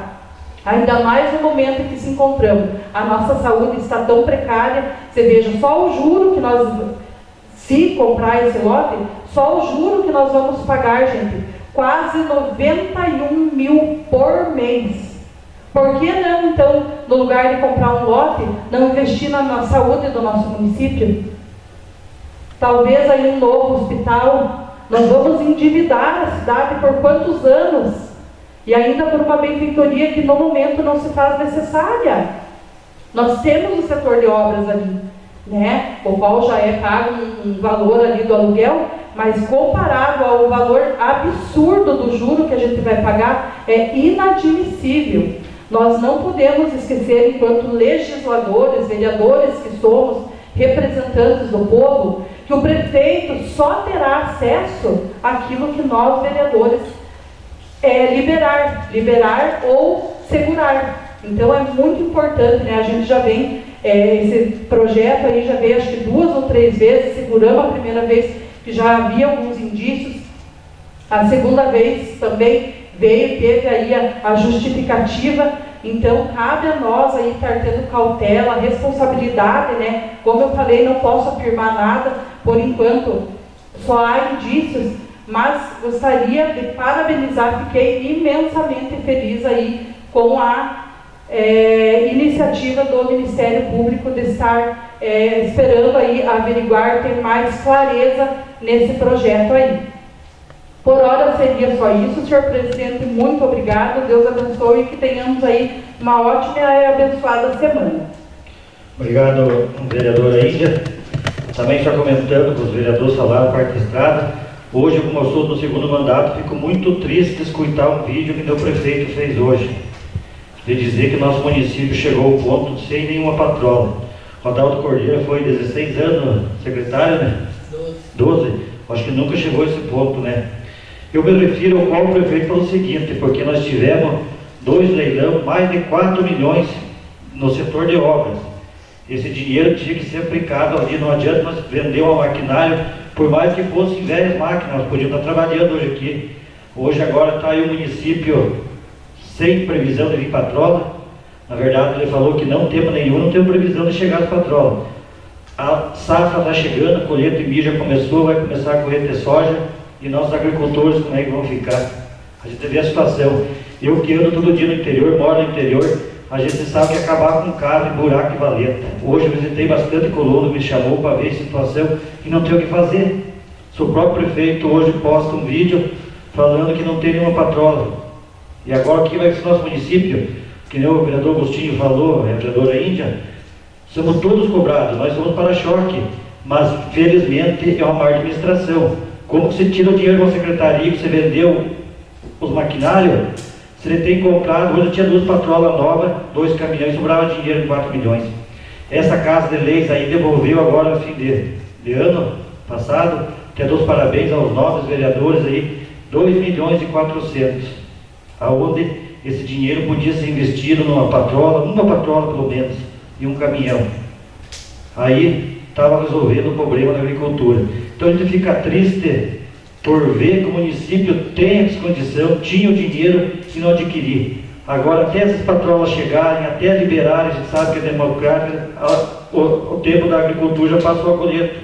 B: Ainda mais no momento em que se encontramos. A nossa saúde está tão precária. Você veja, só o juro que nós... Se comprar esse lote, só o juro que nós vamos pagar, gente, quase 91 mil por mês. Por que não, então, no lugar de comprar um lote, não investir na saúde do nosso município? Talvez aí um novo hospital. Nós vamos endividar a cidade por quantos anos? E ainda por uma benfeitoria que no momento não se faz necessária. Nós temos o setor de obras ali, né, o qual já é pago um valor ali do aluguel, mas comparado ao valor absurdo do juro que a gente vai pagar, é inadmissível. Nós não podemos esquecer, enquanto legisladores, vereadores que somos, representantes do povo, que o prefeito só terá acesso àquilo que nós, vereadores, liberar ou segurar. Então é muito importante, né? A gente já vem, esse projeto aí já veio acho que 2 ou 3 vezes, seguramos a primeira vez que já havia alguns indícios, a segunda vez também veio, teve aí a justificativa, Então, cabe a nós aí estar tendo cautela, responsabilidade, né? Como eu falei, não posso afirmar nada, por enquanto, só há indícios, mas gostaria de parabenizar, fiquei imensamente feliz aí com a iniciativa do Ministério Público de estar esperando aí averiguar, ter mais clareza nesse projeto aí. Por hora seria só isso, senhor presidente, muito obrigado, Deus abençoe e que tenhamos aí uma ótima e abençoada semana.
A: Obrigado, vereadora Índia. Também já comentando que os vereadores falaram parte da estrada. Hoje, como eu sou no segundo mandato, fico muito triste de escutar um vídeo que meu prefeito fez hoje, de dizer que nosso município chegou ao ponto sem nenhuma patrola. Rodaldo Cordeiro foi 16 anos secretário, né? 12. Acho que nunca chegou a esse ponto, né? Eu me refiro ao qual o prefeito falou o seguinte, porque nós tivemos 2 leilões, mais de 4 milhões no setor de obras. Esse dinheiro tinha que ser aplicado ali, não adianta nós vender uma maquinário, por mais que fossem velhas máquinas, nós podíamos estar trabalhando hoje aqui. Hoje agora está aí o município sem previsão de vir patrola. Na verdade ele falou que não temos nenhum, não temos previsão de chegar as patrolas. A safra está chegando, a colheita de milho já começou, vai começar a colheita de soja, e nossos agricultores como é que vão ficar? A gente vê a situação. Eu que ando todo dia no interior, moro no interior, a gente sabe que acabar com casa, buraco e valeta. Hoje eu visitei bastante colono, me chamou para ver a situação e não tem o que fazer. O próprio prefeito hoje posta um vídeo falando que não tem nenhuma patrola. E agora aqui vai ser nosso município, que nem o vereador Agostinho falou, a vereadora Índia, somos todos cobrados, nós somos para-choque, mas felizmente é uma má administração. Como você tira o dinheiro de uma secretaria que você vendeu os maquinários, se ele tem comprado, hoje eu tinha 2 patrolas novas, 2 caminhões, sobrava dinheiro de 4 milhões. Essa Casa de Leis aí devolveu agora no fim de ano passado, quero dar os parabéns aos novos vereadores aí, 2 milhões e 400, aonde esse dinheiro podia ser investido numa patrola, uma patrola pelo menos, e um caminhão. Aí estava resolvendo o problema da agricultura. Então a gente fica triste por ver que o município tem essa condição, tinha o dinheiro e não adquirir. Agora, até essas patrolas chegarem, até liberarem, a gente sabe que é democrático, o tempo da agricultura já passou a colheita.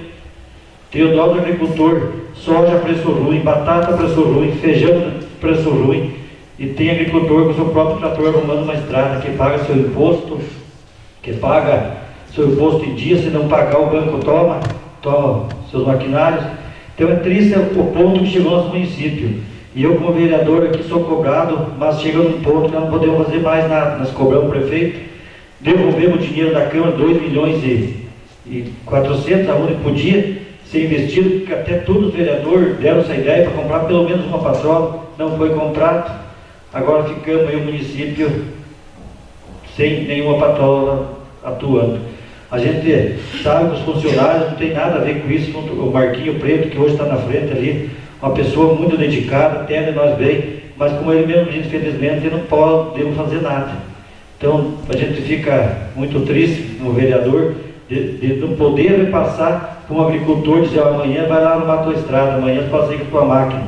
A: Tem o dó do agricultor, soja preço ruim, batata preço ruim, feijão preço ruim, e tem agricultor com o seu próprio trator arrumando uma estrada, que paga seu imposto, seu imposto em dia, se não pagar o banco toma seus maquinários. Então é triste o ponto que chegou nosso município. E eu como vereador aqui sou cobrado, mas chega num ponto que nós não podemos fazer mais nada. Nós cobramos o prefeito, devolvemos o dinheiro da Câmara, 2 milhões e 400, aonde podia ser investido, porque até todos os vereadores deram essa ideia para comprar pelo menos uma patrola, não foi comprado. Agora ficamos aí o município sem nenhuma patrola atuando. A gente sabe que os funcionários não tem nada a ver com isso, o Marquinho Preto, que hoje está na frente ali, uma pessoa muito dedicada, atende nós bem, mas como ele mesmo diz, infelizmente, não podemos fazer nada. Então, a gente fica muito triste, no vereador, de não poder passar para um agricultor dizer, amanhã vai lá no Mato Estrada, amanhã você passei com a tua máquina,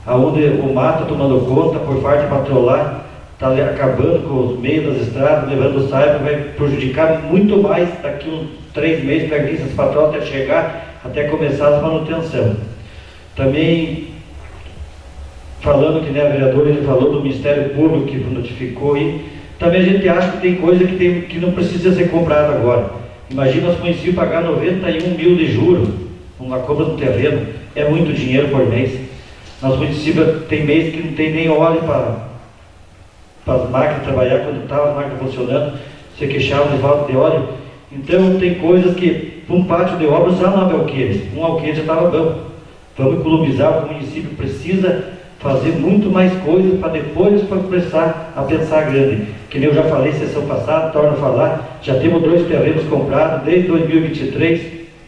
A: aonde o mato está tomando conta, por parte de patrolar, está acabando com os meios das estradas, levando saiba, vai prejudicar muito mais daqui uns 3 meses, para essas patrolas até chegar, até começar a manutenção. Também, falando que, né, a vereadora, ele falou do Ministério Público que notificou aí, também a gente acha que tem coisa que não precisa ser comprada agora. Imagina nosso município pagar 91 mil de juros numa compra do terreno, é muito dinheiro por mês. Nosso município tem mês que não tem nem óleo para as máquinas trabalhar, quando estavam as máquinas funcionando, se queixavam de falta de óleo. Então tem coisas que, para um pátio de obras, já não há alqueires. Um alqueire já estava bom. Vamos economizar, o município precisa fazer muito mais coisas para depois começar a pensar grande. Que nem eu já falei sessão passada, torno a falar, já temos 2 terrenos comprados desde 2023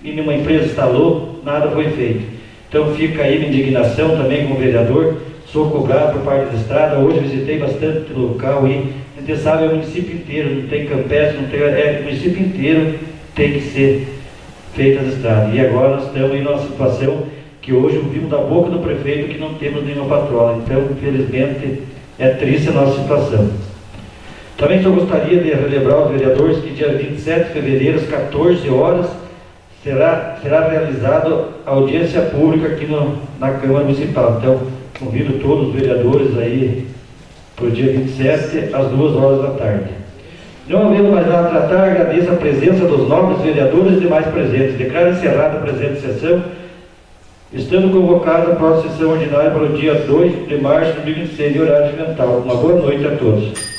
A: e nenhuma empresa instalou, nada foi feito. Então fica aí minha indignação também como vereador, sou cobrado por parte da estrada, hoje visitei bastante local e a gente sabe, é o município inteiro, não tem campestre, não tem, o município inteiro tem que ser feita as estradas. E agora nós estamos em uma situação que hoje ouvimos da boca do prefeito que não temos nenhuma patrola. Então, infelizmente, é triste a nossa situação. Também só gostaria de relembrar os vereadores que dia 27 de fevereiro, às 14 horas, será realizada audiência pública aqui na Câmara Municipal. Então, convido todos os vereadores aí para o dia 27, às 2 horas da tarde. Não havendo mais nada a tratar, agradeço a presença dos nobres vereadores e demais presentes. Declaro encerrada a presente sessão, estando convocada a próxima sessão ordinária para o dia 2 de março de 2026, em horário regimental. Uma boa noite a todos.